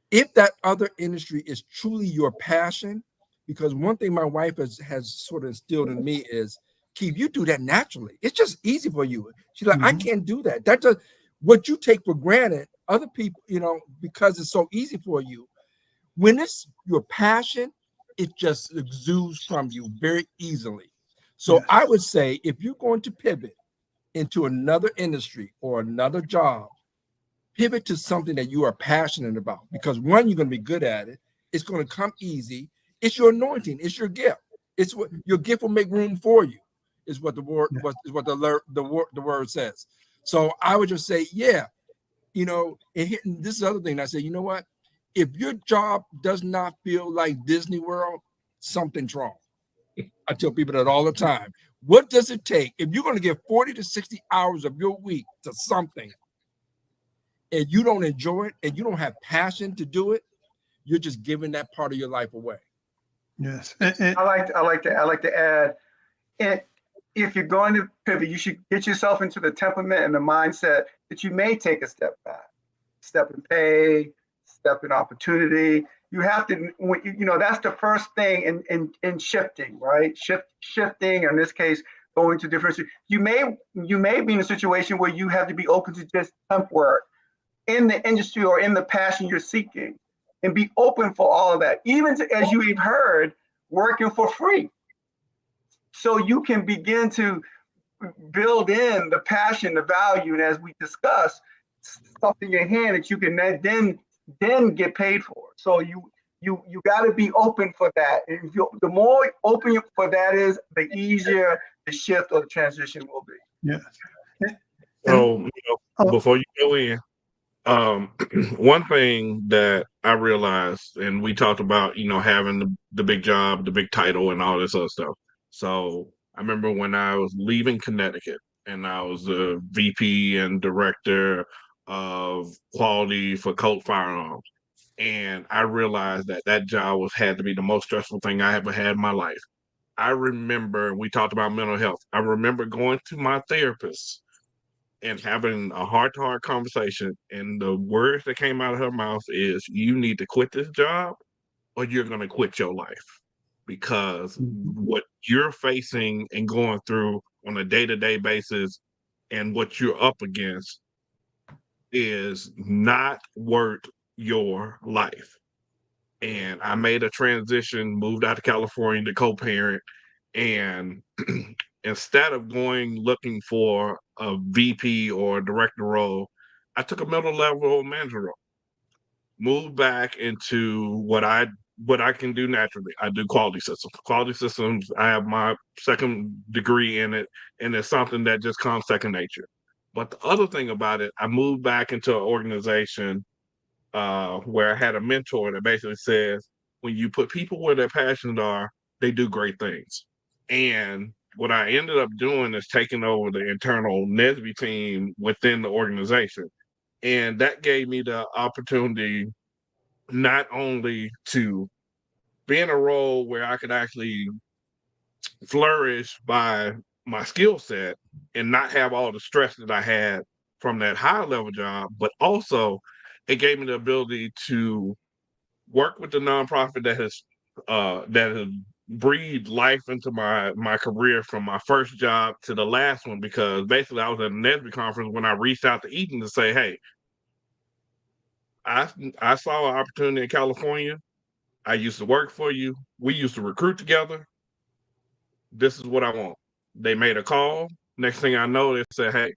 if that other industry is truly your passion, because one thing my wife has sort of instilled in me is, Keith, you do that naturally. It's just easy for you. She's like, I can't do that. That's what you take for granted. Other people, because it's so easy for you. When it's your passion, it just exudes from you very easily. So Yes. I would say if you're going to pivot into another industry or another job, pivot to something that you are passionate about, because one, you're going to be good at it. It's going to come easy. It's your anointing. It's your gift. It's what your gift will make room for you. Is what the word Yeah. is what the word says. So I would just say, yeah, you know, and this is the other thing. I say, you know what? If your job does not feel like Disney World, something's wrong. I tell people that all the time. What does it take if you're going to give 40 to 60 hours of your week to something and you don't enjoy it and you don't have passion to do it? You're just giving that part of your life away. Yes. I like to add, and if you're going to pivot, you should get yourself into the temperament and the mindset that you may take a step back, step in pay, step in opportunity. You have to, you know, that's the first thing in shifting, right? Shifting, in this case, going to different. You may be in a situation where you have to be open to just temp work in the industry or in the passion you're seeking, and be open for all of that, even to, as you've heard, working for free. So you can begin to build in the passion, the value, and as we discussed, stuff in your hand that you can then get paid for. So you got to be open for that. And the more open for that is, the easier the shift or the transition will be. Yes. So, you know, Oh. before you go in, one thing that I realized, and we talked about, you know, having the big job, the big title, and all this other stuff. So I remember when I was leaving Connecticut, and I was the VP and director of quality for Colt Firearms, and I realized that job had to be the most stressful thing I ever had in my life. I remember we talked about mental health. I remember going to my therapist and having a heart-to-heart conversation, and the words that came out of her mouth is, you need to quit this job or you're going to quit your life, because what you're facing and going through on a day-to-day basis and what you're up against is not worth your life. And I made a transition, moved out to California to co-parent, and instead of going looking for a VP or a director role, I took a middle level manager role. Moved back into what I can do naturally. I do quality systems. Quality systems, I have my second degree in it, and it's something that just comes second nature. But the other thing about it, I moved back into an organization where I had a mentor that basically says, when you put people where their passions are, they do great things. And what I ended up doing is taking over the internal NSBE team within the organization. And that gave me the opportunity not only to be in a role where I could actually flourish by my skill set and not have all the stress that I had from that high level job, but also it gave me the ability to work with the nonprofit that has breathed life into my career from my first job to the last one, because basically I was at a NSBE conference when I reached out to Eaton to say, hey, I saw an opportunity in California. I used to work for you. We used to recruit together. This is what I want. They made a call. Next thing I know, they said, hey,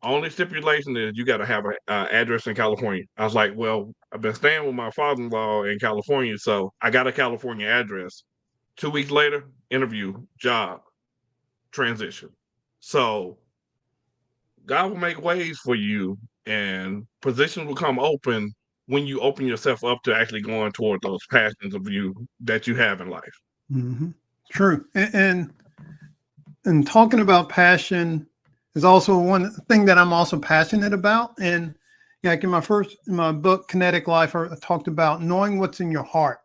only stipulation is you got to have an address in California. I was like, well, I've been staying with my father-in-law in California, so I got a California address. 2 weeks later, interview, job, transition. So God will make ways for you, and positions will come open when you open yourself up to actually going toward those passions of you that you have in life. Mm-hmm. True. And talking about passion is also one thing that I'm also passionate about. And like in my book, Kinetic Life, I talked about knowing what's in your heart.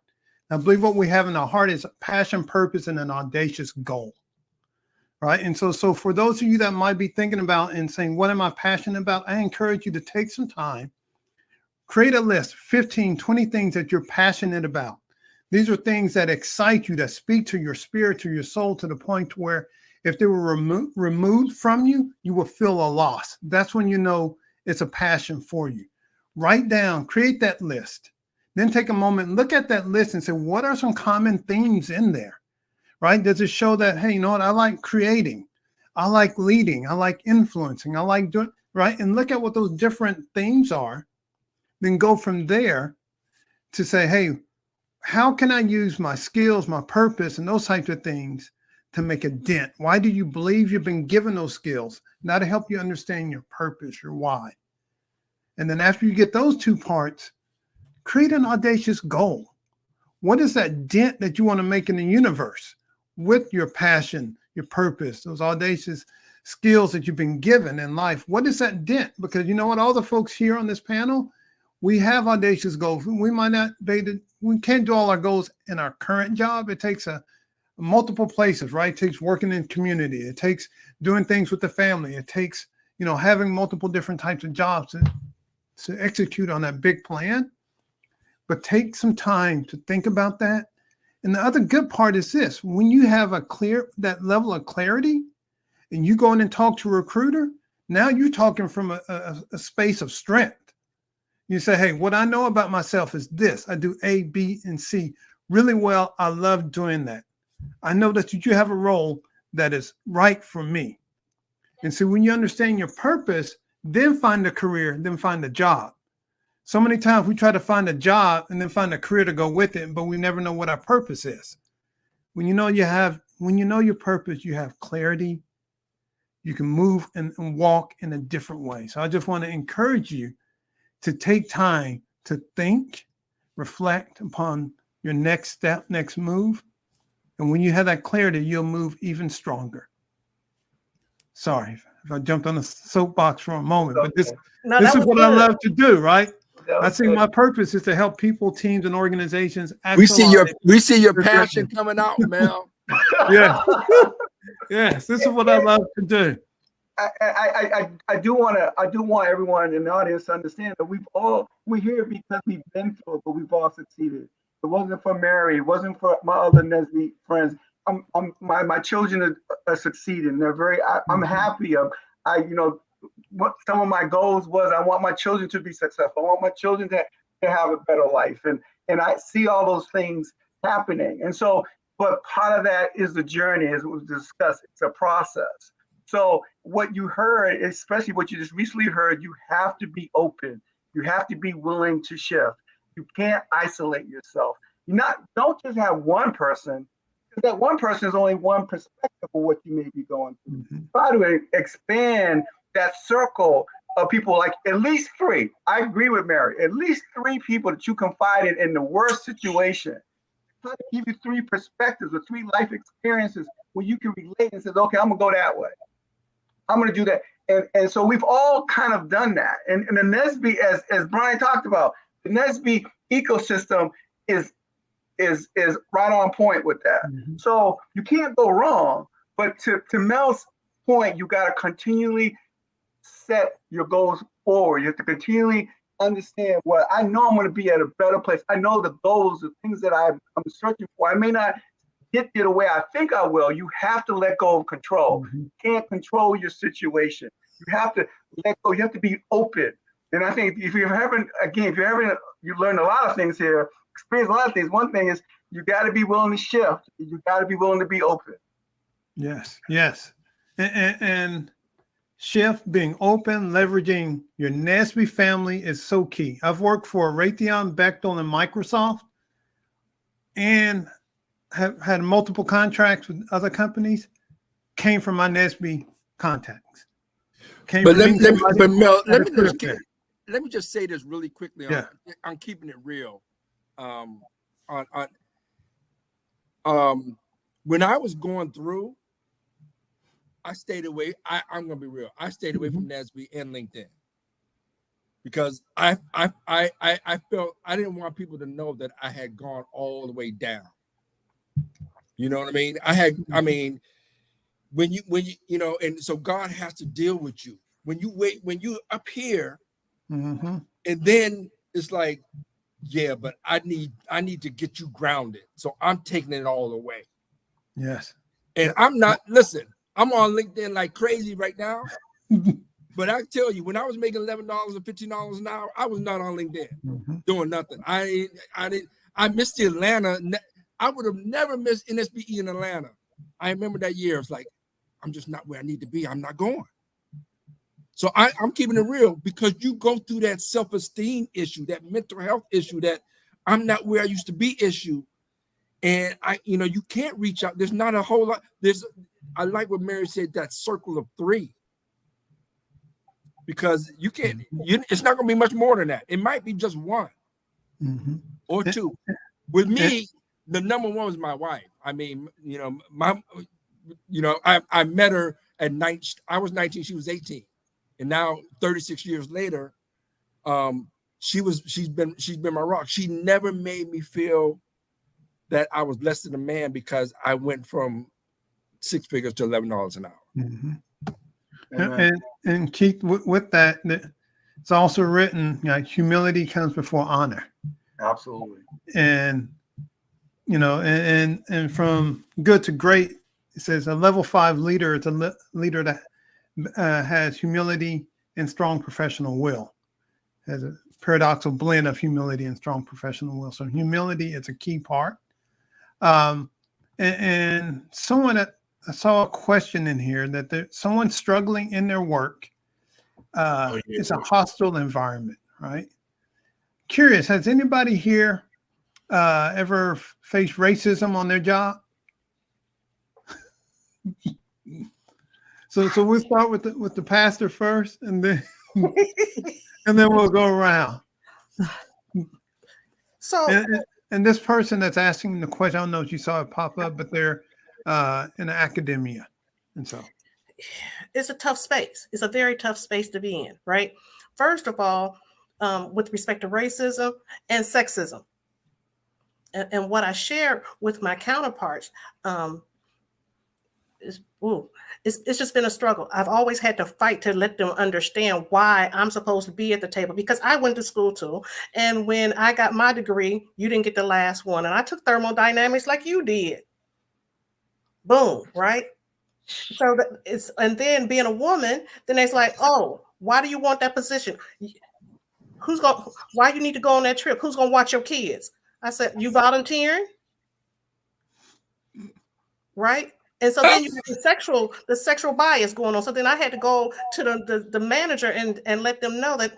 I believe what we have in our heart is passion, purpose, and an audacious goal. Right. And so for those of you that might be thinking about and saying, what am I passionate about? I encourage you to take some time, create a list, 15, 20 things that you're passionate about. These are things that excite you, that speak to your spirit, to your soul, to the point where if they were removed from you, you will feel a loss. That's when you know it's a passion for you. Write down, create that list. Then take a moment, look at that list and say, what are some common themes in there? right? Does it show that, hey, you know what? I like creating. I like leading. I like influencing. I like doing, right? And look at what those different themes are. Then go from there to say, hey, how can I use my skills, my purpose, and those types of things to make a dent? Why do you believe you've been given those skills? Now to help you understand your purpose, your why. And then after you get those two parts, create an audacious goal. What is that dent that you want to make in the universe with your passion, your purpose, those audacious skills that you've been given in life? What is that dent? Because you know what, all the folks here on this panel, we have audacious goals. We might not be, we can't do all our goals in our current job. It takes multiple places, right? It takes working in community. It takes doing things with the family. It takes, you know, having multiple different types of jobs to execute on that big plan. But take some time to think about that. And the other good part is this: when you have that level of clarity and you go in and talk to a recruiter, now you're talking from a space of strength. You say, hey, what I know about myself is this. I do A, B, and C really well. I love doing that. I know that you have a role that is right for me. And so when you understand your purpose, then find a career, then find a job. So many times we try to find a job and then find a career to go with it, but we never know what our purpose is. When you know your purpose, you have clarity. You can move and walk in a different way. So I just want to encourage you to take time to think, reflect upon your next step, next move. And when you have that clarity, you'll move even stronger. Sorry if I jumped on a soapbox for a moment, but this is what I love to do, right? I think my purpose is to help people, teams, and organizations. We see your passion coming out, Mel. Yeah. Yes, this is what I love to do. I do want everyone in the audience to understand that we're here because we've been through it, but we've all succeeded. It wasn't for Mary, it wasn't for my other Nesby friends. My children are succeeding. They're I'm happy. What some of my goals was, I want my children to be successful. I want my children to have a better life. And I see all those things happening. And so, but part of that is the journey, as we've discussed. It's a process. So what you heard, especially what you just recently heard, you have to be open. You have to be willing to shift. You can't isolate yourself. Don't just have one person, because that one person is only one perspective of what you may be going through. Mm-hmm. Try to expand that circle of people, like at least 3. I agree with Mary. At least 3 people that you confide in the worst situation. Try to give you 3 perspectives or 3 life experiences where you can relate and say, okay, I'm gonna go that way. I'm going to do that. And so we've all kind of done that. And the Nesby, as Brian talked about, the Nesby ecosystem is right on point with that. Mm-hmm. So you can't go wrong. But to Mel's point, you got to continually set your goals forward. You have to continually understand, well, I know I'm going to be at a better place. I know the goals, the things that I'm searching for. I may not get there the way I think I will. You have to let go of control. Mm-hmm. You can't control your situation. You have to let go. You have to be open. And I think you learn a lot of things here, experience a lot of things. One thing is you got to be willing to shift. You got to be willing to be open. Yes. And shift, being open, leveraging your Nesby family is so key. I've worked for Raytheon, Bechtel, and Microsoft, and have had multiple contracts with other companies, came from my Nesby contacts. But Mel, let me just say this really quickly. I'm keeping it real. When I was going through, I stayed away. I'm gonna be real. I stayed away from Nesby and LinkedIn because I felt I didn't want people to know that I had gone all the way down. You know what I mean? When you and so God has to deal with you when you up here, and then it's like, yeah, but I need to get you grounded. So I'm taking it all away. Yes. And I'm not, listen, I'm on LinkedIn like crazy right now. But I tell you, when I was making $11 or $15 an hour, I was not on LinkedIn doing nothing. I missed the Atlanta I would have never missed NSBE in Atlanta. I remember that year. It's like, I'm just not where I need to be. I'm not going. So I'm keeping it real, because you go through that self-esteem issue, that mental health issue, that I'm not where I used to be issue. And you can't reach out. There's not a whole lot. I like what Mary said, that circle of 3. Because you can't, it's not going to be much more than that. It might be just 1 or 2. With me, the number 1 was my wife. I mean, I met her at 19. I was 19, she was 18. And now 36 years later, she's been my rock. She never made me feel that I was less than a man because I went from 6 figures to $11 an hour. And Keith, with that, it's also written, humility comes before honor. Absolutely. And and from good to great, it says a level 5 leader is a leader that has humility and strong professional will. Has a paradoxical blend of humility and strong professional will. So humility is a key part. And someone that I saw a question in here that someone struggling in their work. It's a hostile environment, right? Curious, has anybody here ever faced racism on their job? So we'll start with the pastor first, and then we'll go around. So, and this person that's asking the question, I don't know if you saw it pop up, but they're in academia, and so it's a tough space. It's a very tough space to be in, right? First of all, with respect to racism and sexism, and what I share with my counterparts, it's just been a struggle. I've always had to fight to let them understand why I'm supposed to be at the table, because I went to school too. And when I got my degree, you didn't get the last one. And I took thermodynamics like you did. Boom, right? So and then being a woman, then it's like, oh, why do you want that position? Why you need to go on that trip? Who's going to watch your kids? I said, you volunteering? Right? And so then you have the sexual bias going on. So then I had to go to the manager and let them know that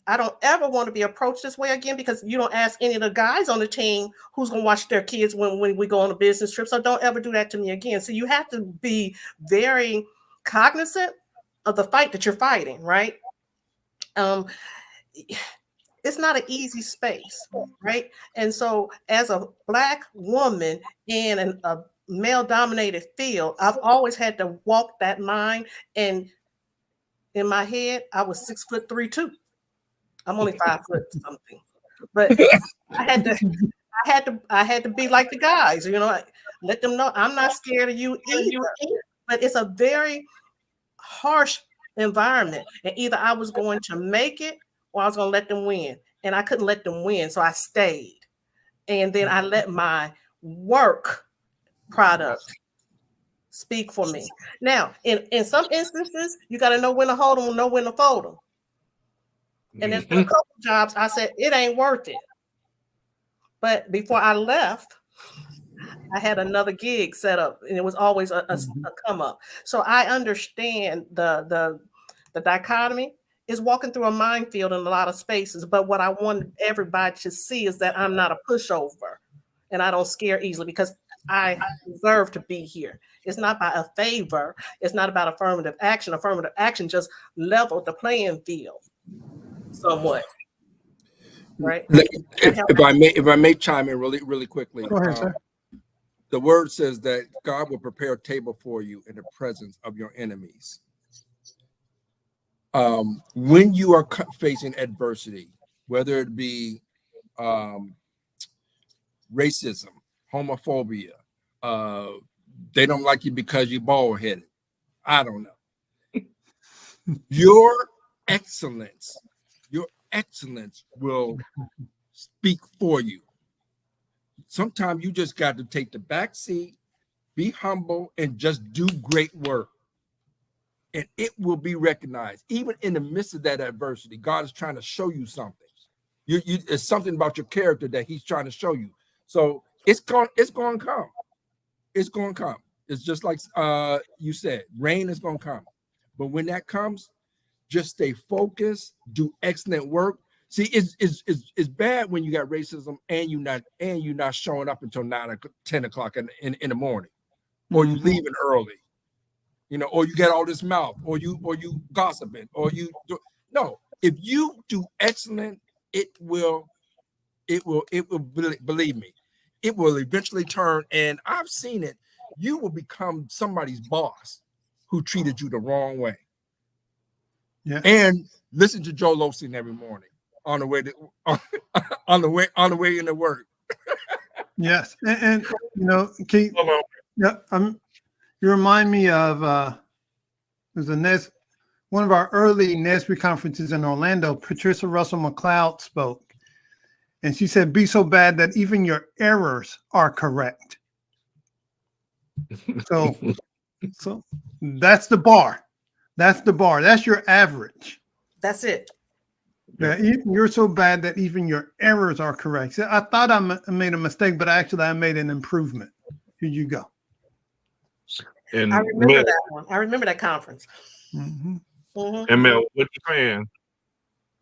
I don't ever want to be approached this way again, because you don't ask any of the guys on the team who's going to watch their kids when we go on a business trip. So don't ever do that to me again. So you have to be very cognizant of the fight that you're fighting, right? It's not an easy space, right? And so as a Black woman in a male-dominated field, I've always had to walk that line. And in my head, I was 6'3" too. I'm only 5 foot something, but I had to be like the guys, let them know I'm not scared of you either. But it's a very harsh environment, and either I was going to make it or I was going to let them win, and I couldn't let them win, so I stayed, and then I let my work product speak for me. Now, in some instances, you got to know when to hold them, know when to fold them. And there's been a couple jobs I said it ain't worth it. But before I left, I had another gig set up, and it was always a come up. So I understand the dichotomy is walking through a minefield in a lot of spaces. But what I want everybody to see is that I'm not a pushover, and I don't scare easily, because I deserve to be here. It's not by a favor. It's not about affirmative action. Affirmative action just leveled the playing field somewhat, right? If I may chime in really quickly. Go ahead, sir. The word says that God will prepare a table for you in the presence of your enemies. When you are facing adversity, whether it be racism, homophobia, they don't like you because you're bald-headed, I don't know. Your excellence will speak for you. Sometimes you just got to take the back seat, be humble, and just do great work. And it will be recognized. Even in the midst of that adversity, God is trying to show you something. It's something about your character that he's trying to show you. So It's going to come. It's going to come. It's just like you said, rain is going to come. But when that comes, just stay focused, do excellent work. See, it's bad when you got racism and you're not showing up until 10 o'clock in the morning, or you leaving early, or you get all this mouth, or you gossiping, or you do. No, if you do excellent, it will believe me, it will eventually turn. And I've seen it. You will become somebody's boss who treated you the wrong way. Yeah. And listen to Joel Osteen every morning on the way to on the way into work. Yes, and Keith, Hello. yeah, you remind me of there's one of our early NSBE conferences in Orlando. Patricia Russell McLeod spoke, and she said, "Be so bad that even your errors are correct." So that's the bar. That's the bar. That's your average. That's it. Yeah, you're so bad that even your errors are correct. So I thought I made a mistake, but actually I made an improvement. Here you go. And I remember Mel, that one. I remember that conference. Mm-hmm. and Mel, what you saying?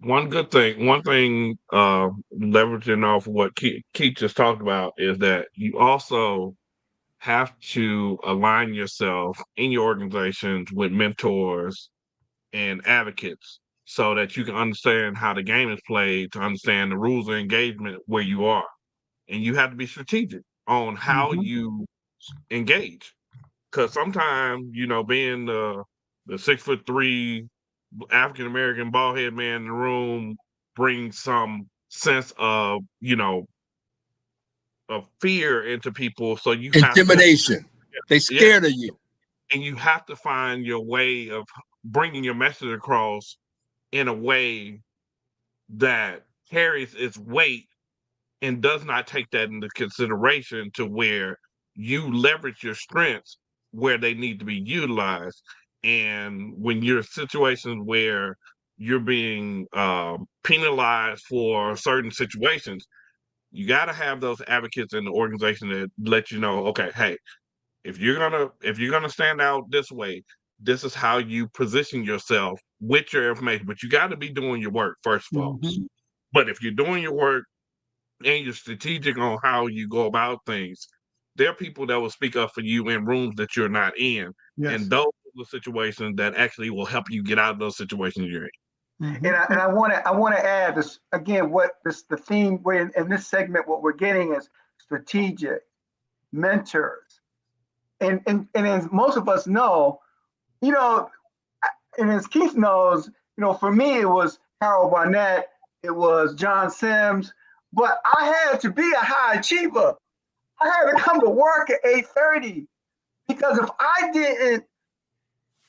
One thing, leveraging off of what Keith just talked about is that you also have to align yourself in your organizations with mentors and advocates so that you can understand how the game is played, to understand the rules of engagement where you are. And you have to be strategic on how you engage. Because sometimes, being the 6'3" African American bald head man in the room brings some sense of, of fear into people. So you have to, Intimidation. They scared of you. and you have to find your way of bringing your message across in a way that carries its weight and does not take that into consideration, to where you leverage your strengths where they need to be utilized. And when you're in situations where you're being penalized for certain situations, you got to have those advocates in the organization that let you know, okay, hey, if you're gonna stand out this way, this is how you position yourself with your information. But you got to be doing your work first, folks. But if you're doing your work and you're strategic on how you go about things, there are people that will speak up for you in rooms that you're not in. Yes. And those are the situations that actually will help you get out of those situations you're in. Mm-hmm. And I want to add this again. The theme where in this segment, what we're getting is strategic mentors, and as most of us know, and as Keith knows, for me it was Harold Barnett, it was John Sims, but I had to be a high achiever. I had to come to work at 8:30, because if I didn't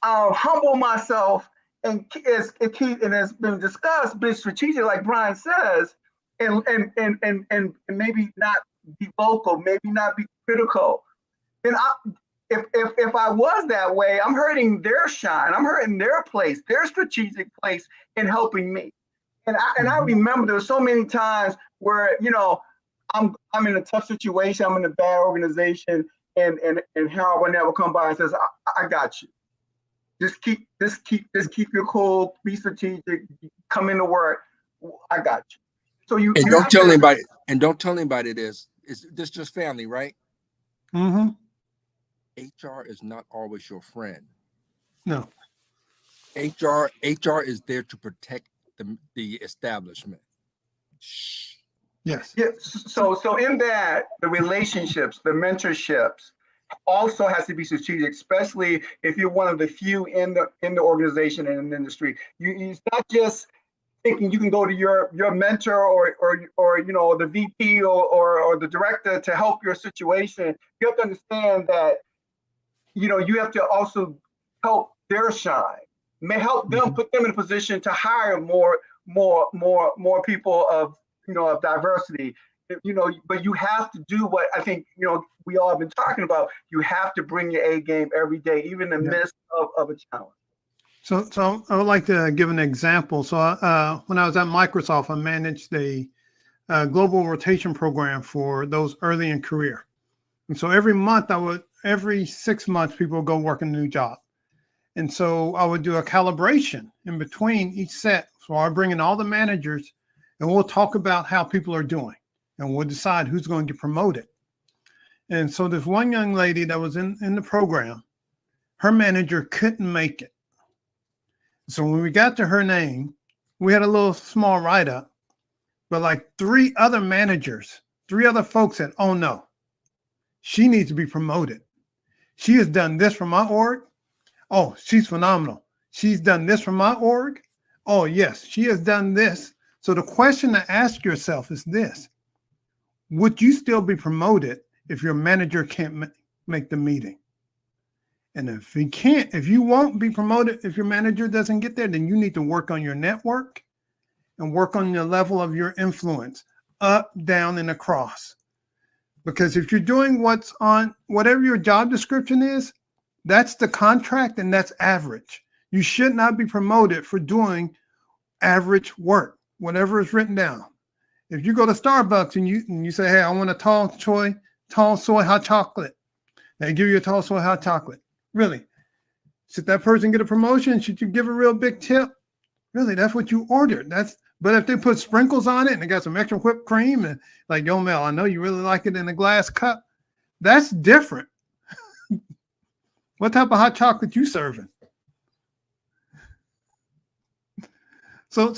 humble myself and as has been discussed, be strategic, like Brian says, and maybe not be vocal, maybe not be critical, then if I was that way, I'm hurting their shine, I'm hurting their place, their strategic place in helping me. And I remember there were so many times where I'm in a tough situation, I'm in a bad organization, and Harold Barnett will come by and says, I got you. Just keep your cool, be strategic, come into work. I got you. So Don't tell anybody this. This just family, right? Mm-hmm. HR is not always your friend. No. HR is there to protect the establishment. Shh. Yes. Yeah. So in that, the relationships, the mentorships, also has to be strategic, especially if you're one of the few in the organization and in the industry. It's not just thinking you can go to your mentor or the VP or the director to help your situation. You have to understand that you have to also help their shine, may help them, put them in a position to hire more people of diversity. But you have to do what I think we all have been talking about. You have to bring your A game every day, even in the midst of a challenge. So I would like to give an example. So when I was at Microsoft, I managed a global rotation program for those early in career. And so every 6 months, people would go work in a new job. And so I would do a calibration in between each set. So I bring in all the managers and we'll talk about how people are doing and we'll decide who's going to get promoted. And so there's one young lady that was in the program, her manager couldn't make it. So when we got to her name, we had a little small write-up, but like 3 other managers, 3 other folks said, oh no, she needs to be promoted. She has done this for my org. Oh, she's phenomenal. She's done this for my org. Oh yes, she has done this. So the question to ask yourself is this: would you still be promoted if your manager can't make the meeting? And if he can't, if you won't be promoted, if your manager doesn't get there, then you need to work on your network and work on the level of your influence up, down, and across. Because if you're doing what's on whatever your job description is, that's the contract and that's average. You should not be promoted for doing average work, whatever is written down. If you go to Starbucks and you say, hey, I want a tall soy hot chocolate, they give you a tall soy hot chocolate. Really? Should that person get a promotion? Should you give a real big tip? Really, that's what you ordered. But if they put sprinkles on it and they got some extra whipped cream and like, yo, Mel, I know you really like it in a glass cup, that's different. What type of hot chocolate you serving? So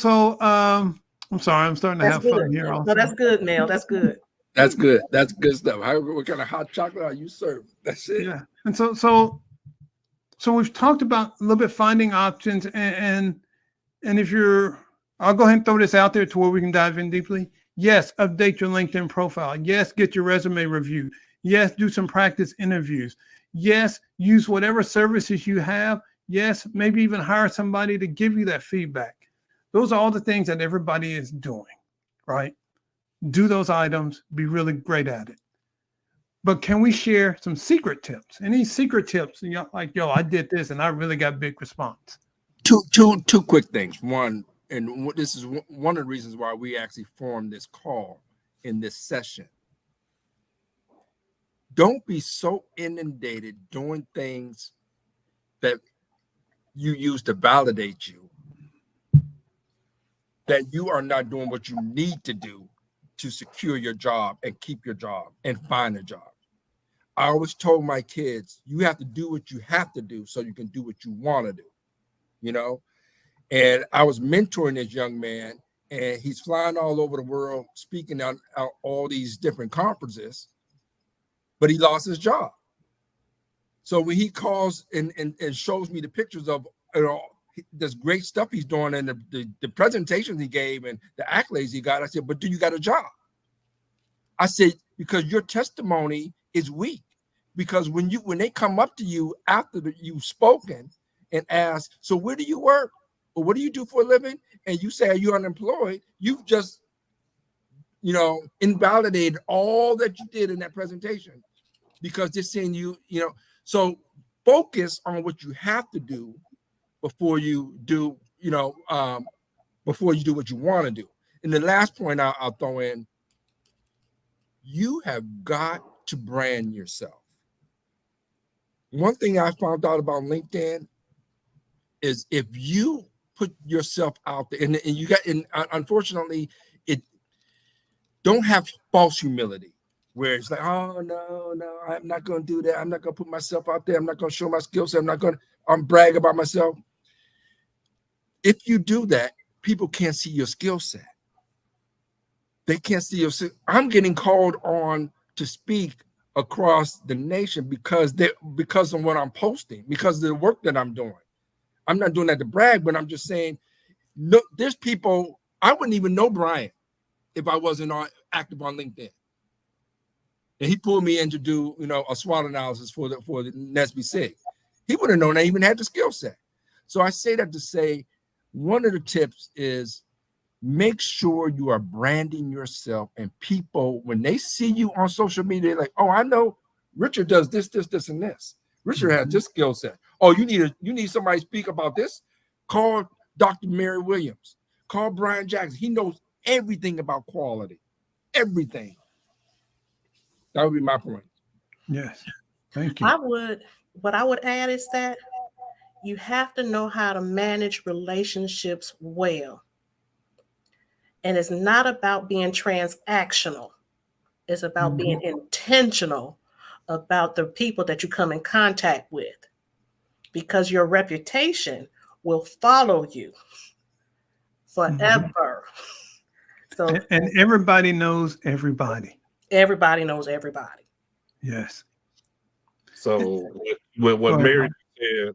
I'm sorry, I'm starting to have fun here. Also. No, that's good, Mel. That's good. That's good. That's good stuff. What kind of hot chocolate are you serving? That's it. Yeah. And so we've talked about a little bit finding options and if I'll go ahead and throw this out there to where we can dive in deeply. Yes, update your LinkedIn profile. Yes, get your resume reviewed. Yes, do some practice interviews. Yes, use whatever services you have. Yes, maybe even hire somebody to give you that feedback. Those are all the things that everybody is doing, right? Do those items, be really great at it. But can we share some secret tips? Any secret tips? Like, yo, I did this and I really got big response. Two quick things. One, and this is one of the reasons why we actually formed this call in this session. Don't be so inundated doing things that you use to validate you that you are not doing what you need to do to secure your job and keep your job and find a job. I always told my kids, you have to do what you have to do so you can do what you want to do, you know? And I was mentoring this young man, and he's flying all over the world, speaking at all these different conferences, but he lost his job. So when he calls and shows me the pictures of this great stuff he's doing and the presentations he gave and the accolades he got, I said, but do you got a job? I said, because your testimony is weak. Because when they come up to you after you've spoken and ask, so where do you work? Or what do you do for a living? And you say you're unemployed, you've just, invalidated all that you did in that presentation because they're saying so focus on what you have to do before you do, before you do what you want to do. And the last point I'll throw in, you have got to brand yourself. One thing I found out about LinkedIn is if you put yourself out there and unfortunately, it don't have false humility where it's like, oh, no, I'm not going to do that. I'm not going to put myself out there. I'm not going to show my skill set. I'm not going to brag about myself. If you do that, people can't see your skill set. They can't see your. I'm getting called on to speak across the nation because of what I'm posting, because of the work that I'm doing. I'm not doing that to brag, but I'm just saying, no, there's people, I wouldn't even know Brian if I wasn't active on LinkedIn. And he pulled me in to do, a SWOT analysis for the NSBE SIG. He wouldn't have known I even had the skill set. So I say that to say, one of the tips is make sure you are branding yourself, and people, when they see you on social media, they're like, oh, I know Richard does this, and this. Richard has this skill set. Oh, you need somebody to speak about this? Call Dr. Mary Williams. Call Brian Jackson. He knows everything about quality. everything. That would be my point. Yes. Thank you. What I would add is that you have to know how to manage relationships well. And it's not about being transactional. It's about being intentional about the people that you come in contact with, because your reputation will follow you forever. So, And everybody knows everybody. everybody knows everybody. Yes. So with Go what ahead, Mary said,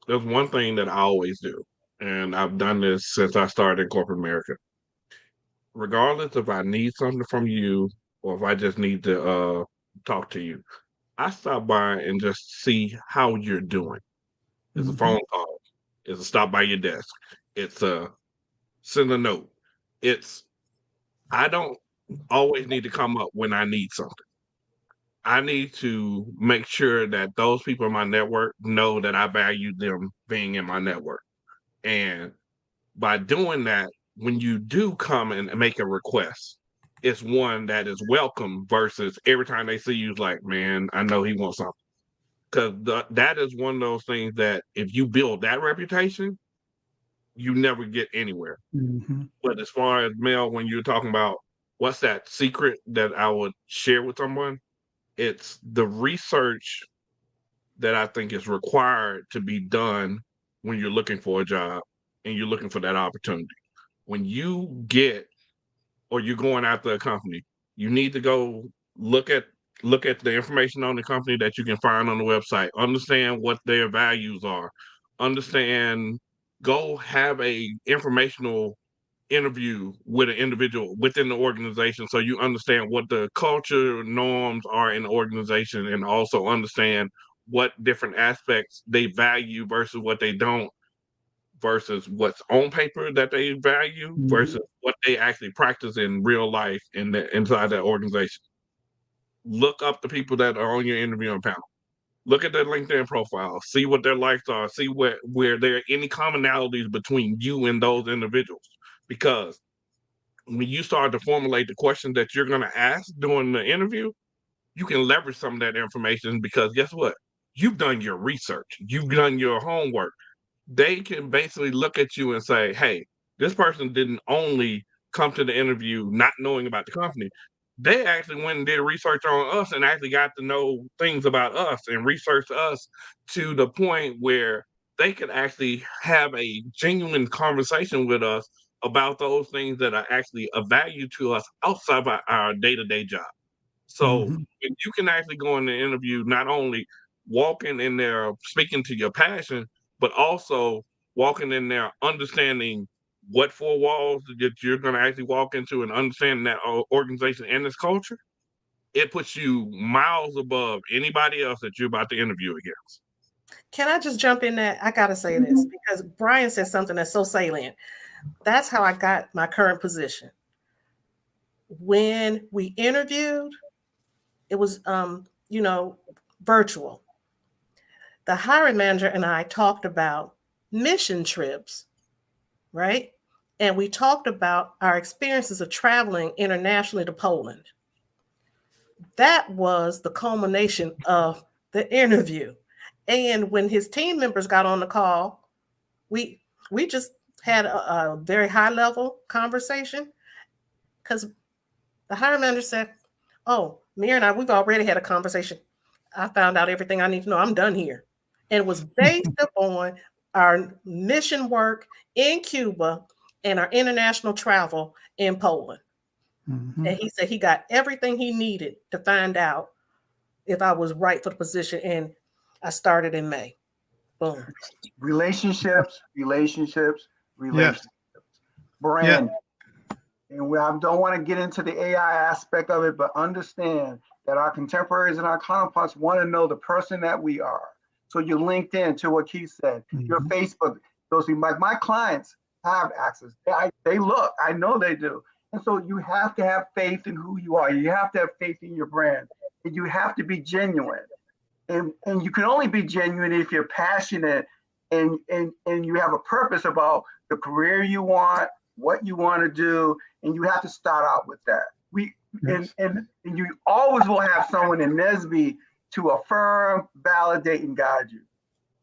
there's one thing that I always do, and I've done this since I started in corporate America. Regardless if I need something from you or if I just need to talk to you, I stop by and just see how you're doing. It's a phone call. It's a stop by your desk. It's a send a note. I don't always need to come up when I need something. I need to make sure that those people in my network know that I value them being in my network. And by doing that, when you do come and make a request, it's one that is welcome versus every time they see you, it's like, man, I know he wants something. Because that is one of those things that if you build that reputation, you never get anywhere. But as far as Mel, when you're talking about what's that secret that I would share with someone, it's the research that I think is required to be done when you're looking for a job and you're looking for that opportunity. When you get or you're going after a company, you need to go look at the information on the company that you can find on the website, understand what their values are, go have a informational interview with an individual within the organization so you understand what the culture norms are in the organization, and also understand what different aspects they value versus what they don't, versus what's on paper that they value versus what they actually practice in real life inside that organization. Look up the people that are on your interviewing panel. Look at their LinkedIn profile, see what their likes are, see where there are any commonalities between you and those individuals. Because when you start to formulate the questions that you're going to ask during the interview, you can leverage some of that information, because guess what? You've done your research. You've done your homework. They can basically look at you and say, hey, this person didn't only come to the interview not knowing about the company. They actually went and did research on us and actually got to know things about us and researched us to the point where they could actually have a genuine conversation with us about those things that are actually of value to us outside of our day-to-day job. So if you can actually go in the interview, not only walking in there speaking to your passion, but also walking in there understanding what four walls that you're going to actually walk into and understanding that organization and its culture, it puts you miles above anybody else that you're about to interview against. Can I just jump in there? I got to say this because Brian said something that's so salient. That's how I got my current position. When we interviewed, it was, virtual. The hiring manager and I talked about mission trips, right? And we talked about our experiences of traveling internationally to Poland. That was the culmination of the interview. And when his team members got on the call, we just had a very high level conversation, because the hiring manager said, oh, Mir and I, we've already had a conversation. I found out everything I need to know. I'm done here. And it was based upon our mission work in Cuba and our international travel in Poland. And he said he got everything he needed to find out if I was right for the position. And I started in May. Boom. Relationships. Yes. Brand. And I don't want to get into the AI aspect of it, but understand that our contemporaries and our counterparts want to know the person that we are. So your LinkedIn, to what Keith said, your Facebook, those things. Like my clients have access. They look, I know they do. And so you have to have faith in who you are. You have to have faith in your brand. And you have to be genuine. And you can only be genuine if you're passionate and you have a purpose about the career you want, what you want to do, and you have to start out with that. Yes. And you always will have someone in NSBE to affirm, validate, and guide you.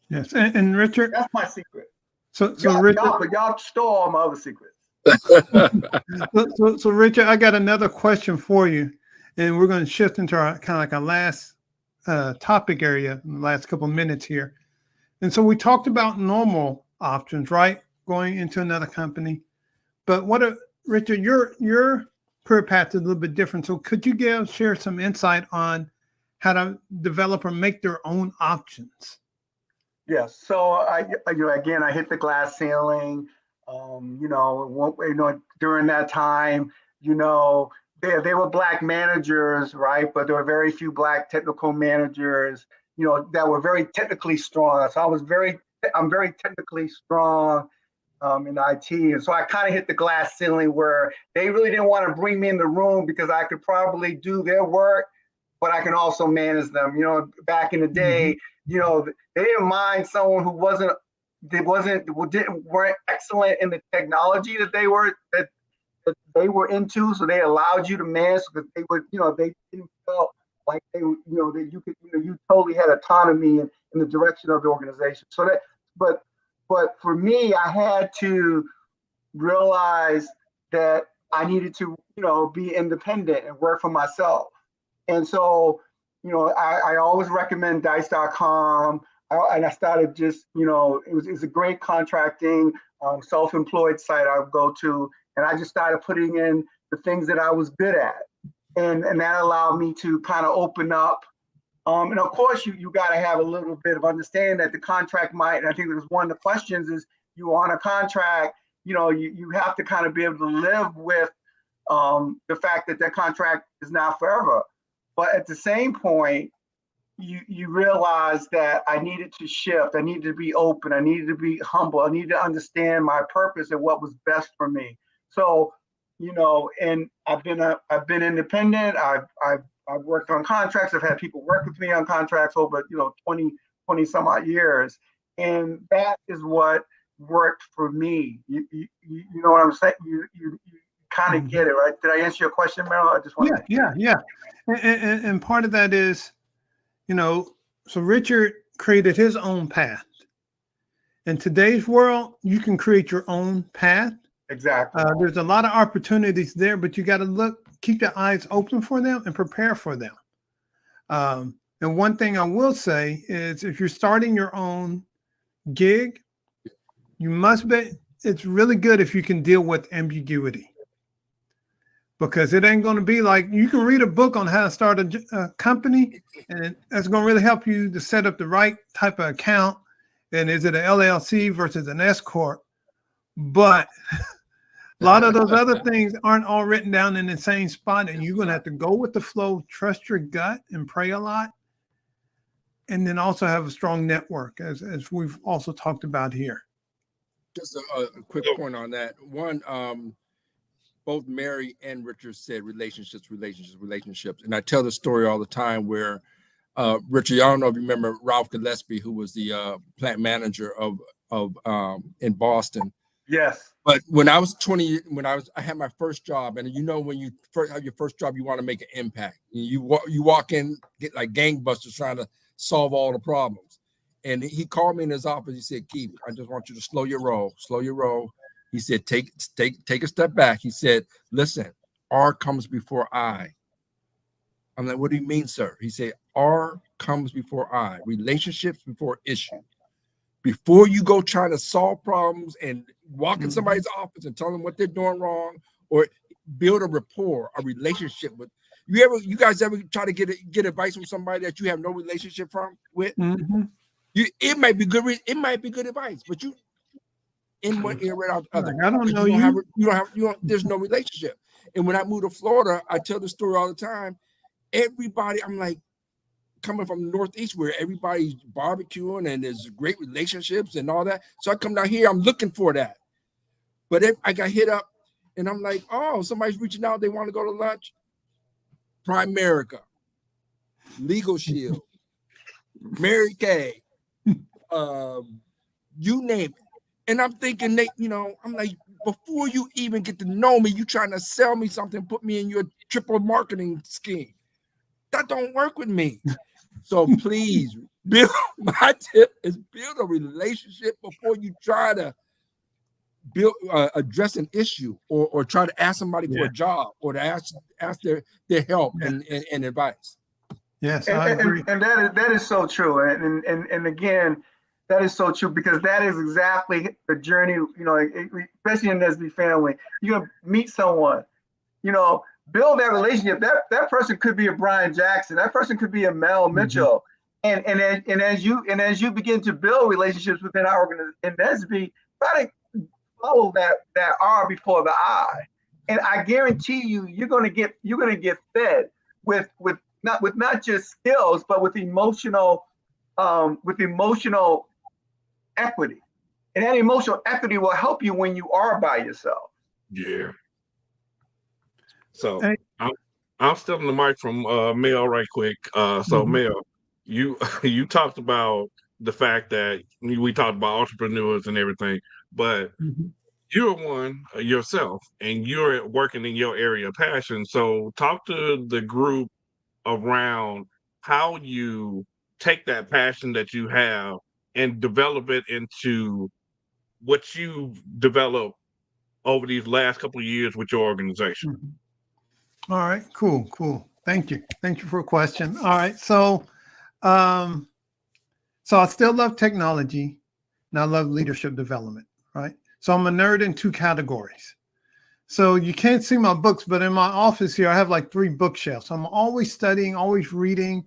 Yes. And Richard, That's my secret. so But y'all stole all my other secrets. So Richard, I got another question for you, and we're going to shift into our kind of like our last topic area in the last couple of minutes here. And so we talked about normal options, right? Going into another company. But Richard, your career path is a little bit different. So could you share some insight on how to develop or make their own options? Yes. So I hit the glass ceiling. During that time, they were Black managers, right? But there were very few Black technical managers, that were very technically strong. So I'm very technically strong in IT. And so I kind of hit the glass ceiling where they really didn't want to bring me in the room because I could probably do their work, but I can also manage them. Back in the day, they didn't mind someone who weren't excellent in the technology that they were into. So they allowed you to manage because they didn't feel like that you totally had autonomy in the direction of the organization. So but for me, I had to realize that I needed to, be independent and work for myself. And so, I always recommend dice.com. And I started just, it's a great contracting, self-employed site I would go to. And I just started putting in the things that I was good at. And that allowed me to kind of open up. And of course, you got to have a little bit of understanding that the contract might, and I think it was one of the questions is you on a contract, you have to kind of be able to live with the fact that contract is not forever. But at the same point, you realize that I needed to shift. I needed to be open. I needed to be humble. I needed to understand my purpose and what was best for me. So, and I've been independent. I've worked on contracts. I've had people work with me on contracts over, 20 some odd years. And that is what worked for me. You know what I'm saying? You kind of get it, right? Did I answer your question, Meryl? I just want Yeah. And part of that is, so Richard created his own path. In today's world, you can create your own path. Exactly. There's a lot of opportunities there, but you got to keep your eyes open for them and prepare for them. And one thing I will say is if you're starting your own gig, it's really good if you can deal with ambiguity. Because it ain't going to be like you can read a book on how to start a company, and that's going to really help you to set up the right type of account. And is it an LLC versus an S corp? But a lot of those other things aren't all written down in the same spot, and you're going to have to go with the flow, trust your gut, and pray a lot, and then also have a strong network, as we've also talked about here. Just a quick point on that. One, both Mary and Richard said relationships. And I tell the story all the time where Richard, I don't know if you remember Ralph Gillespie, who was the plant manager of in Boston. Yes. But when I was 20, I had my first job, and when you first have your first job, you want to make an impact. You walk in, get like gangbusters trying to solve all the problems. And he called me in his office. He said, "Keith, I just want you to slow your roll. He said, take a step back. He said, listen, R comes before I. I'm like, what do you mean, sir? He said, R comes before I. Relationships before issue. Before you go trying to solve problems and walk in somebody's office and tell them what they're doing wrong or build a rapport, a relationship with. You guys ever try to get advice from somebody that you have no relationship with? Mm-hmm. It might be good. It might be good advice, but you in one ear right out the other. I don't know there's no relationship. And when I moved to Florida, I tell the story all the time. Everybody, I'm like, coming from the Northeast where everybody's barbecuing and there's great relationships and all that. So I come down here, I'm looking for that. But I got hit up and I'm like, oh, somebody's reaching out. They want to go to lunch. Primerica, Legal Shield, Mary Kay, you name it. And I'm thinking, I'm like, before you even get to know me, you trying to sell me something, put me in your triple marketing scheme. That don't work with me. So please, build. My tip is build a relationship before you try to address an issue or try to ask somebody for a job or to ask their help and advice. Yes, I agree. And that is so true. And again, that is so true, because that is exactly the journey, especially in NSB family. You're gonna meet someone, build that relationship. That person could be a Brian Jackson. That person could be a Mel Mitchell. Mm-hmm. And as you begin to build relationships within our organization in NSB, try to follow that R before the I. And I guarantee you're gonna get fed with not just skills, but with emotional equity. And that emotional equity will help you when you are by yourself. Yeah. So I'm stealing the mic from Mel right quick. Mel, you talked about the fact that we talked about entrepreneurs and everything, but you're one yourself and you're working in your area of passion. So talk to the group around how you take that passion that you have and develop it into what you've developed over these last couple of years with your organization. All right, cool. Thank you for a question. All right, so I still love technology and I love leadership development, right? So I'm a nerd in two categories. So you can't see my books, but in my office here, I have like 3 bookshelves. So I'm always studying, always reading,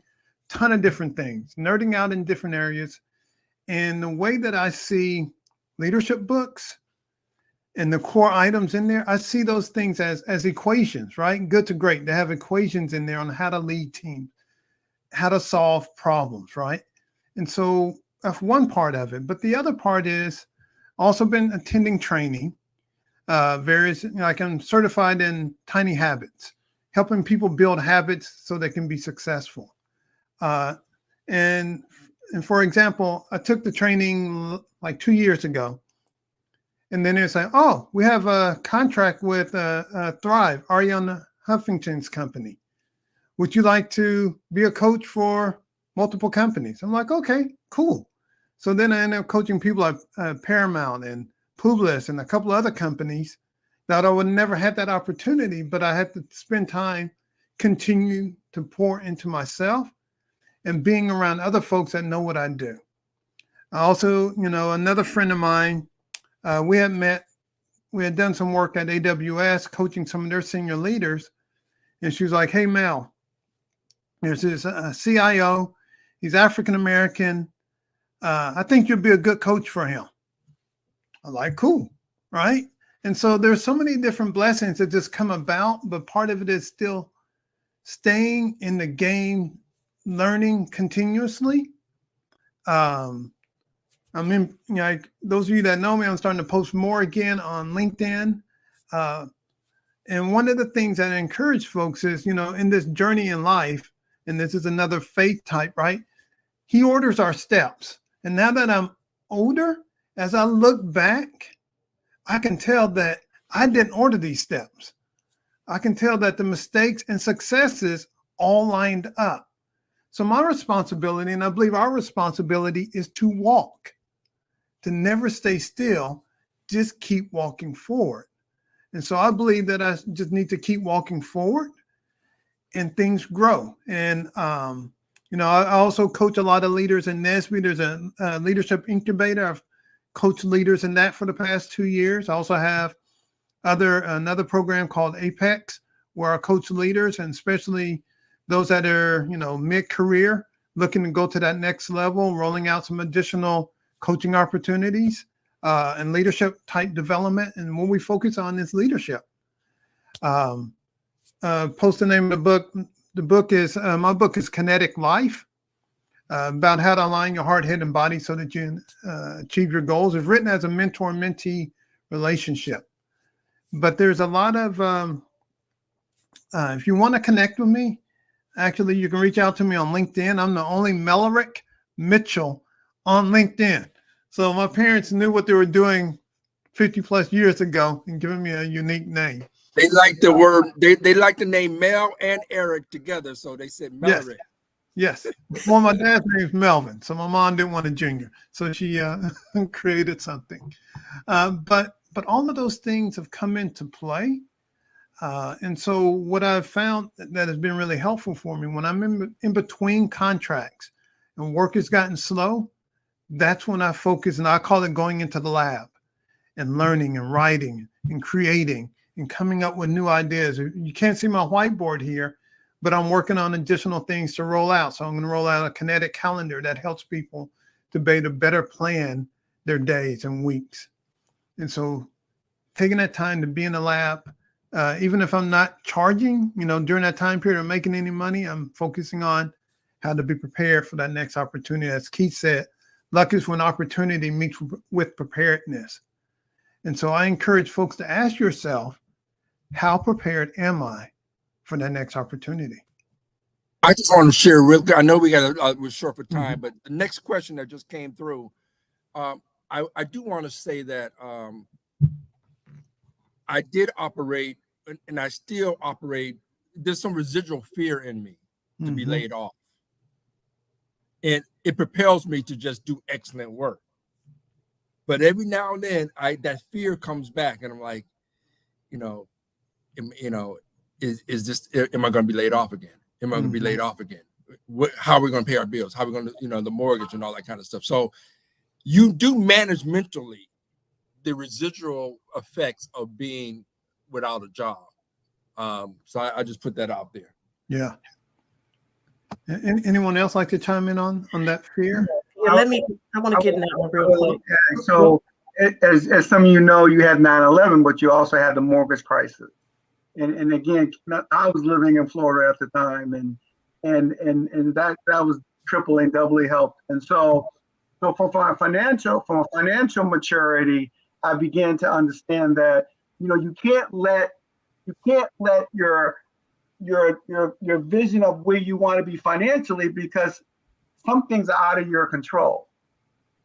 ton of different things, nerding out in different areas. And the way that I see leadership books and the core items in there, I see those things as equations, right? Good to great. They have equations in there on how to lead teams, how to solve problems, right? And so that's one part of it. But the other part is also been attending training, various, like I'm certified in Tiny Habits, helping people build habits so they can be successful. And for example, I took the training like 2 years ago. And then they're saying, oh, we have a contract with Thrive, Ariana Huffington's company. Would you like to be a coach for multiple companies? I'm like, okay, cool. So then I ended up coaching people like Paramount and Publicis and a couple other companies that I would never had that opportunity, but I had to spend time continue to pour into myself and being around other folks that know what I do. I also, another friend of mine, we had done some work at AWS coaching some of their senior leaders. And she was like, hey, Mel, there's this CIO. He's African-American. I think you'll be a good coach for him. I'm like, cool, right? And so there's so many different blessings that just come about, but part of it is still staying in the game, learning continuously. I mean, like those of you that know me, I'm starting to post more again on LinkedIn. And one of the things that I encourage folks is, in this journey in life, and this is another faith type, right? He orders our steps. And now that I'm older, as I look back, I can tell that I didn't order these steps. I can tell that the mistakes and successes all lined up. So my responsibility, and I believe our responsibility, is to walk, to never stay still, just keep walking forward. And so I believe that I just need to keep walking forward and things grow. And, I also coach a lot of leaders in NSB. There's a leadership incubator. I've coached leaders in that for the past 2 years. I also have another program called Apex, where I coach leaders, and especially those that are, mid-career, looking to go to that next level, rolling out some additional coaching opportunities and leadership type development. And what we focus on is leadership. Post the name of the book. The book is, my book is Kinetic Life, about how to align your heart, head, and body so that you achieve your goals. It's written as a mentor-mentee relationship. But there's a lot of, if you want to connect with me, actually, you can reach out to me on LinkedIn. I'm the only Melrick Mitchell on LinkedIn. So my parents knew what they were doing 50 plus years ago and giving me a unique name. They like the word, they like the name Mel and Eric together. So they said Yes. Melrick. Yes. Well, my dad's name is Melvin, so my mom didn't want a junior, so she created something. But all of those things have come into play. And so what I've found that has been really helpful for me when I'm in between contracts and work has gotten slow, that's when I focus, and I call it going into the lab and learning and writing and creating and coming up with new ideas. You can't see my whiteboard here, but I'm working on additional things to roll out. So I'm going to roll out a kinetic calendar that helps people to better plan their days and weeks. And so taking that time to be in the lab, even if I'm not charging, during that time period or making any money, I'm focusing on how to be prepared for that next opportunity. As Keith said, luck is when opportunity meets with preparedness. And so I encourage folks to ask yourself, how prepared am I for that next opportunity? I just want to share real quick. I know we're short for time, but the next question that just came through, I do want to say that I did operate, and I still operate. There's some residual fear in me to be laid off, and it propels me to just do excellent work. But every now and then, that fear comes back, and I'm like, is this? Am I going to be laid off again? Am I going to be laid off again? How are we going to pay our bills? How are we going to, the mortgage and all that kind of stuff? So you do manage mentally the residual effects of being without a job. So I just put that out there. Yeah. Anyone else like to chime in on that fear? Yeah, I want to get in that one real quick. Yeah, so as some of you know, you had 9/11, but you also had the mortgage crisis. And again, I was living in Florida at the time, and that was triple and doubly helped. And so from a financial maturity, I began to understand that you can't let your vision of where you want to be financially, because some things are out of your control.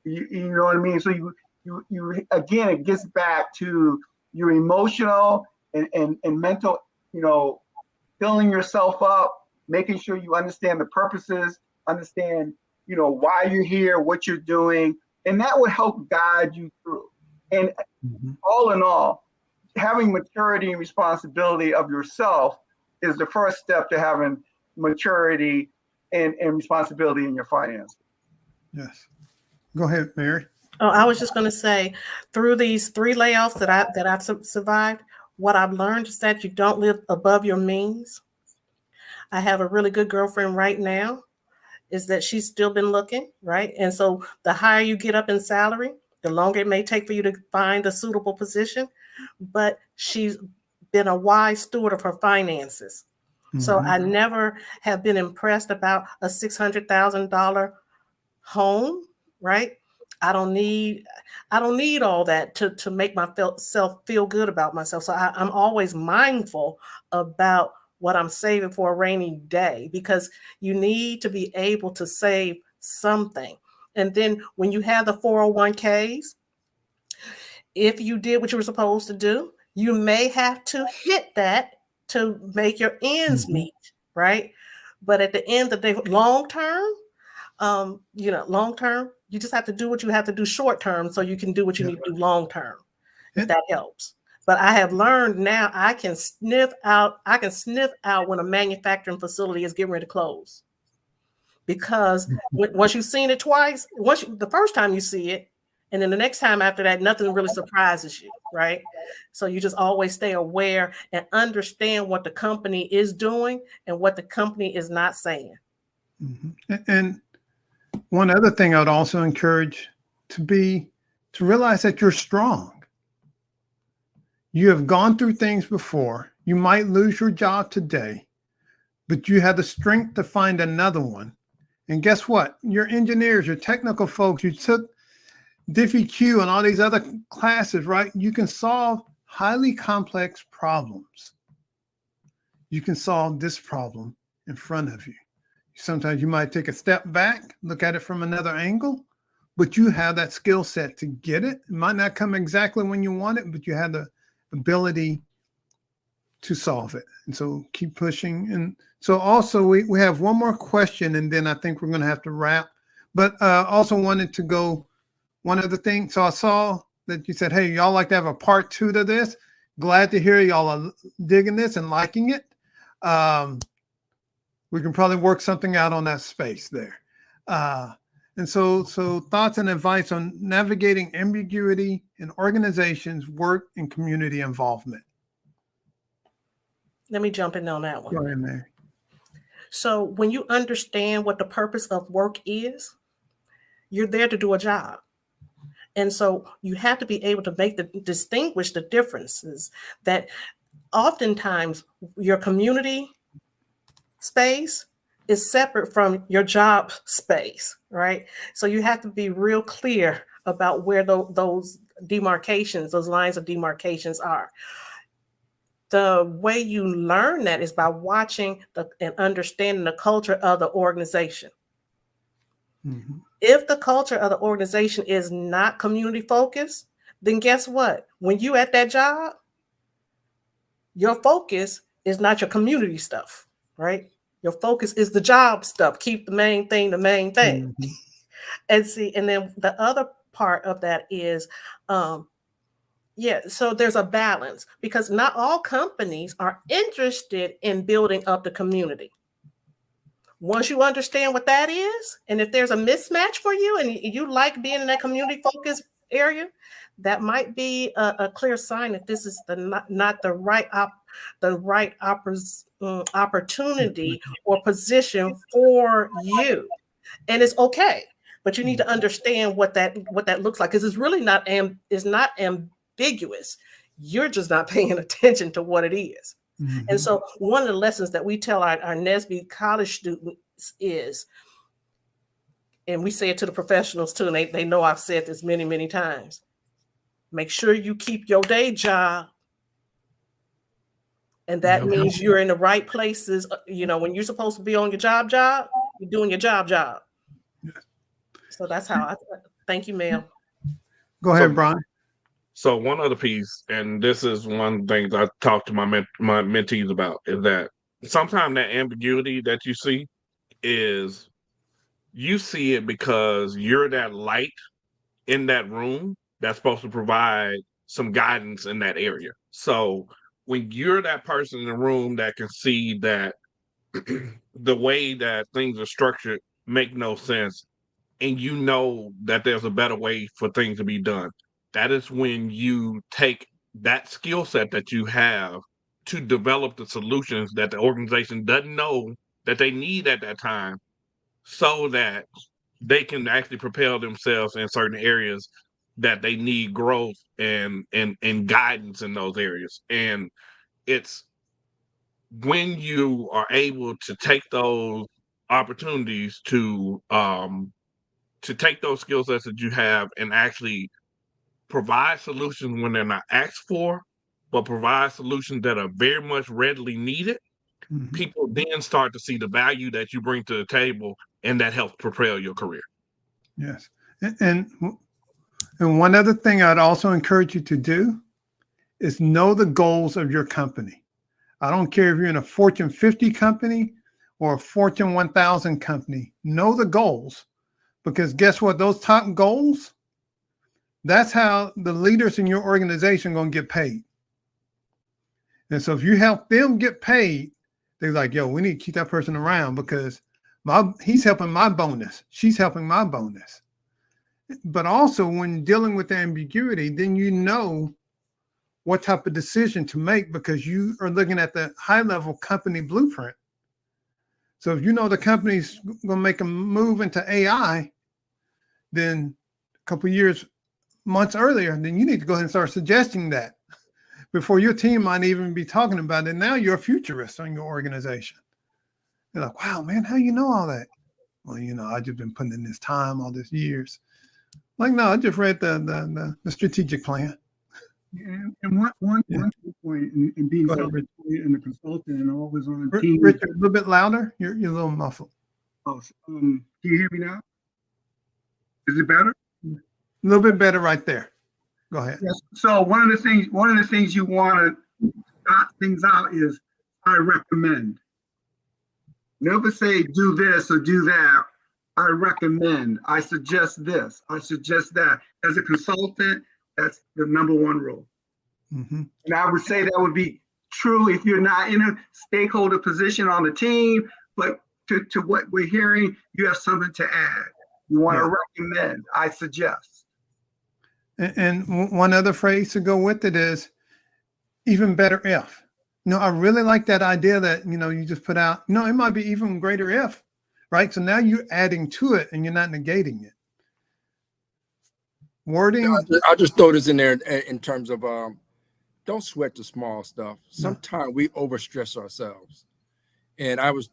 You know what I mean? So you again, it gets back to your emotional and mental, filling yourself up, making sure you understand the purposes, understand, why you're here, what you're doing, and that would help guide you through. And all in all, having maturity and responsibility of yourself is the first step to having maturity and responsibility in your finances. Yes. Go ahead, Mary. Oh, I was just going to say, through these 3 layoffs that I've survived, what I've learned is that you don't live above your means. I have a really good girlfriend right now, is that she's still been looking, right? And so the higher you get up in salary, the longer it may take for you to find a suitable position, but she's been a wise steward of her finances. So I never have been impressed about a $600,000 home, right? I don't need all that to make myself feel good about myself. So I'm always mindful about what I'm saving for a rainy day, because you need to be able to save something. And then when you have the 401ks, if you did what you were supposed to do, you may have to hit that to make your ends meet, right? But at the end of the day, long term, you just have to do what you have to do short term so you can do what you need to do long term, if that helps. But I have learned now I can sniff out when a manufacturing facility is getting ready to close. Because once you've seen it twice, the first time you see it, and then the next time after that, nothing really surprises you, right? So you just always stay aware and understand what the company is doing and what the company is not saying. And one other thing I would also encourage to realize that you're strong. You have gone through things before. You might lose your job today, but you have the strength to find another one. And guess what? Your engineers, your technical folks, you took DiffyQ and all these other classes, right? You can solve highly complex problems. You can solve this problem in front of you. Sometimes you might take a step back, look at it from another angle, but you have that skill set to get it. It might not come exactly when you want it, but you have the ability to solve it. And so keep pushing. And so also we have one more question, and then I think we're going to have to wrap. But also wanted to go one other thing. So I saw that you said, hey, y'all like to have a part 2 to this. Glad to hear y'all are digging this and liking it. We can probably work something out on that space there. And so thoughts and advice on navigating ambiguity in organizations, work, and community involvement. Let me jump in on that one. Go ahead, Mary. So when you understand what the purpose of work is, you're there to do a job. And so you have to be able to distinguish the differences that oftentimes your community space is separate from your job space, right? So you have to be real clear about where those demarcations, those lines of demarcations are. The way you learn that is by watching and understanding the culture of the organization. Mm-hmm. If the culture of the organization is not community focused, then guess what? When you at that job, your focus is not your community stuff, right? Your focus is the job stuff. Keep the main thing the main thing. Mm-hmm. And then the other part of that is, so there's a balance, because not all companies are interested in building up the community. Once you understand what that is, and if there's a mismatch for you and you like being in that community focused area, that might be a clear sign that this is not the right opportunity or position for you. And it's okay, but you need to understand what that looks like, because it's really not ambiguous. You're just not paying attention to what it is. Mm-hmm. And so one of the lessons that we tell our NSBE college students is, and we say it to the professionals too, and they know I've said this many, many times, make sure you keep your day job. And that means you're in the right places. When you're supposed to be on your job, you're doing your job. Yeah. So that's how thank you, ma'am. Go ahead, Brian. So one other piece, and this is one thing I talk to my mentees about, is that sometimes that ambiguity that you see it because you're that light in that room that's supposed to provide some guidance in that area. So when you're that person in the room that can see that the way that things are structured make no sense, and you know that there's a better way for things to be done, that is when you take that skill set that you have to develop the solutions that the organization doesn't know that they need at that time, so that they can actually propel themselves in certain areas that they need growth and guidance in those areas. And it's when you are able to take those opportunities to take those skill sets that you have and actually provide solutions when they're not asked for, but provide solutions that are very much readily needed. Mm-hmm. People then start to see the value that you bring to the table, and that helps propel your career. Yes. And one other thing I'd also encourage you to do is know the goals of your company. I don't care if you're in a Fortune 50 company or a Fortune 1000 company, know the goals, because guess what? Those top goals, that's how the leaders in your organization are going to get paid. And so if you help them get paid, they're like, yo, we need to keep that person around because he's helping my bonus. She's helping my bonus. But also when dealing with the ambiguity, then you know what type of decision to make because you are looking at the high level company blueprint. So if you know the company's going to make a move into AI, then a couple of years, months earlier, then you need to go ahead and start suggesting that before your team might even be talking about it. Now you're a futurist on your organization. They're like, wow, man, how you know all that? Well, I've just been putting in this time, all these years. Like, no, I just read the strategic plan. And one point in being self-employed and a consultant and always on a team. Richard, a little bit louder. You're a little muffled. Oh, can you hear me now? Is it better? little bit better right there. Go ahead. Yes. So one of the things you want to start things out is I recommend. Never say do this or do that. I recommend. I suggest this. I suggest that. As a consultant, that's the number one rule. Mhm. And I would say that would be true if you're not in a stakeholder position on the team, but to what we're hearing, you have something to add. You want to recommend. I suggest. And one other phrase to go with it is even better if. I really like that idea that, you just put out, it might be even greater if, right? So now you're adding to it and you're not negating it. Wording. I'll just throw this in there in terms of don't sweat the small stuff. Sometimes we overstress ourselves. And I was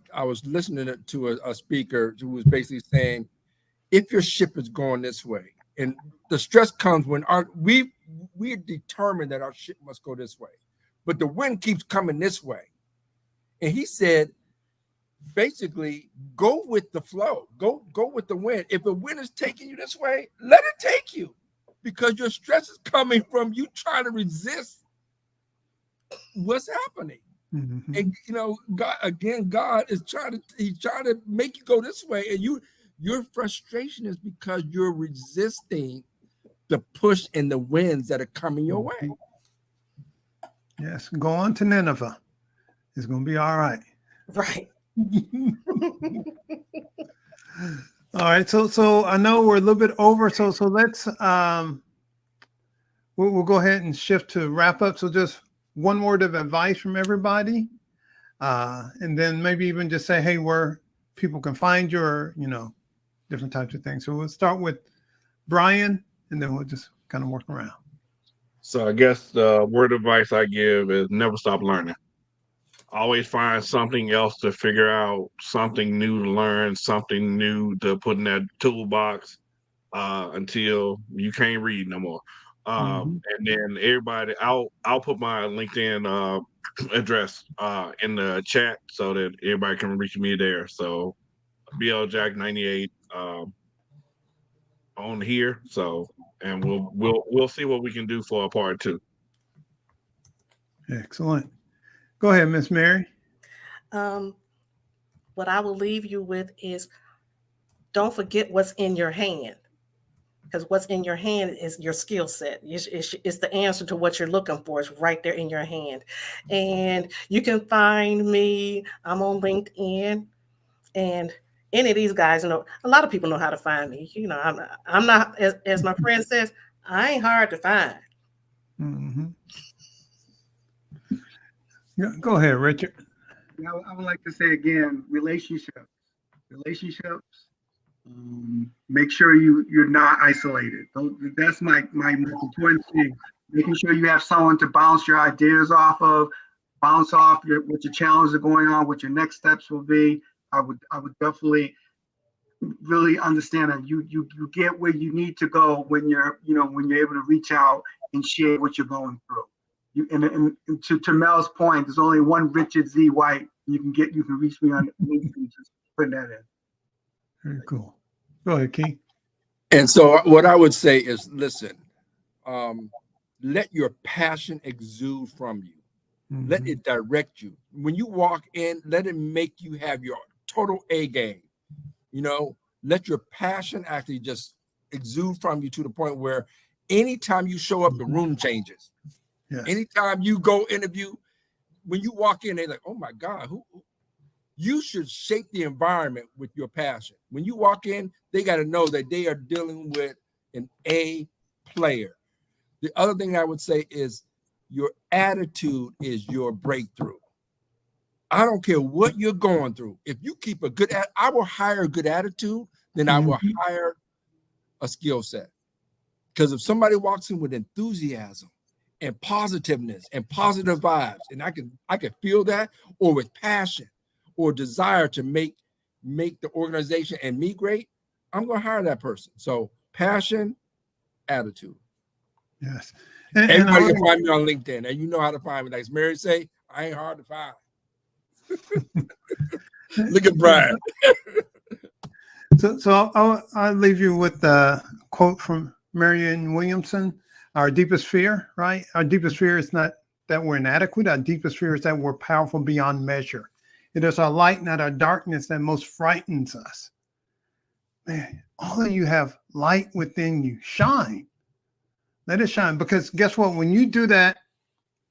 listening to a speaker who was basically saying, if your ship is going this way, and the stress comes when we're determined that our ship must go this way, but the wind keeps coming this way. And he said, basically, go with the flow, go with the wind. If the wind is taking you this way, let it take you, because your stress is coming from you trying to resist what's happening. Mm-hmm. And God is trying to make you go this way, and your frustration is because you're resisting the push and the winds that are coming your way. Yes, go on to Nineveh. It's going to be all right. Right. All right. So I know we're a little bit over. So let's we'll go ahead and shift to wrap up. So just one word of advice from everybody, and then maybe even just say, hey, where people can find you, or different types of things. So we'll start with Brian, and then we'll just kind of work around. So I guess the word of advice I give is never stop learning. Always find something else to figure out, something new to learn, something new to put in that toolbox until you can't read no more. And then everybody, I'll put my LinkedIn address in the chat so that everybody can reach me there. So BLJack98 on here. So, and we'll see what we can do for a part 2. Excellent. Go ahead, Miss Mary. What I will leave you with is, don't forget what's in your hand, because what's in your hand is your skill set. It's the answer to what you're looking for. It's right there in your hand. And you can find me. I'm on LinkedIn, and any of these guys know. A lot of people know how to find me. I'm not, as my friend says, I ain't hard to find. Mm-hmm. Yeah, go ahead, Richard. I would like to say again, relationships. Make sure you're not isolated. That's my most important thing. Making sure you have someone to bounce your ideas off of, bounce off what your challenges are going on, what your next steps will be. I would definitely really understand that you get where you need to go when you're able to reach out and share what you're going through. And to Mel's point, there's only one Richard Z. White. You can reach me on LinkedIn. Just put that in. Very cool. Go ahead, King. And so what I would say is, listen, let your passion exude from you. Mm-hmm. Let it direct you. When you walk in, let it make you have your total A game. Let your passion actually just exude from you to the point where anytime you show up, the room changes. Yes. Anytime you go interview, when you walk in, they're like, oh my God, who? You should shape the environment with your passion. When you walk in, they got to know that they are dealing with an A player. The other thing I would say is your attitude is your breakthrough. I don't care what you're going through. If you keep a good, I will hire a good attitude, then I will hire a skill set. Because if somebody walks in with enthusiasm and positiveness and positive vibes, and I can feel that, or with passion or desire to make the organization and me great, I'm going to hire that person. So passion, attitude. Yes. Everybody can find me on LinkedIn, and you know how to find me. Like Mary say, I ain't hard to find. Look at Brian. So I'll leave you with a quote from Marianne Williamson, our deepest fear, right? Our deepest fear is not that we're inadequate. Our deepest fear is that we're powerful beyond measure. It is our light, not our darkness, that most frightens us. Man, all of you have light within you. Shine. Let it shine. Because guess what? When you do that,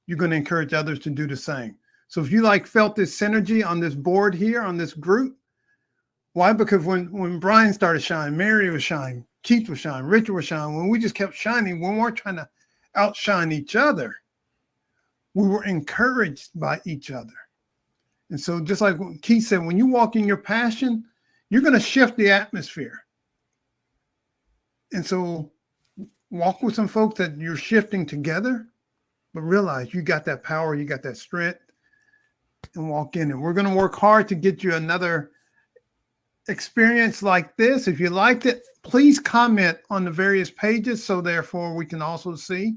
you're going to encourage others to do the same. So if you like felt this synergy on this board here, on this group, why? Because when Brian started shining, Mary was shining, Keith was shining, Richard was shining, when we just kept shining, we weren't trying to outshine each other. We were encouraged by each other. And so just like Keith said, when you walk in your passion, you're going to shift the atmosphere. And so walk with some folks that you're shifting together, but realize you got that power, you got that strength, and walk in. And we're going to work hard to get you another experience like this. If you liked it, please comment on the various pages so therefore we can also see.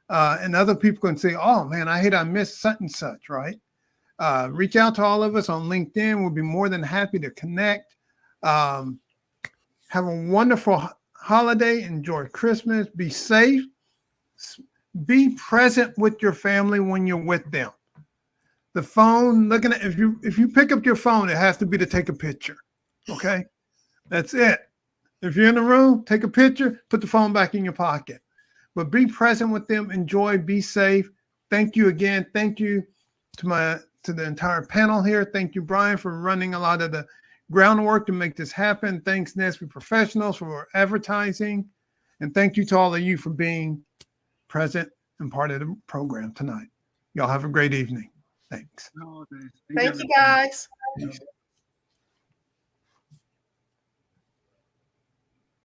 And other people can say, oh man, I missed such and such, right? Reach out to all of us on LinkedIn. We'll be more than happy to connect. Have a wonderful holiday. Enjoy Christmas. Be safe. Be present with your family when you're with them. The phone, looking at, if you pick up your phone, it has to be to take a picture. Okay? That's it. If you're in the room, take a picture, put the phone back in your pocket. But be present with them. Enjoy. Be safe. Thank you again. Thank you to the entire panel here. Thank you, Brian, for running a lot of the groundwork to make this happen. Thanks, NSBE Professionals, for advertising. And thank you to all of you for being present and part of the program tonight. Y'all have a great evening. Thanks. No, Thank you, guys. everyone.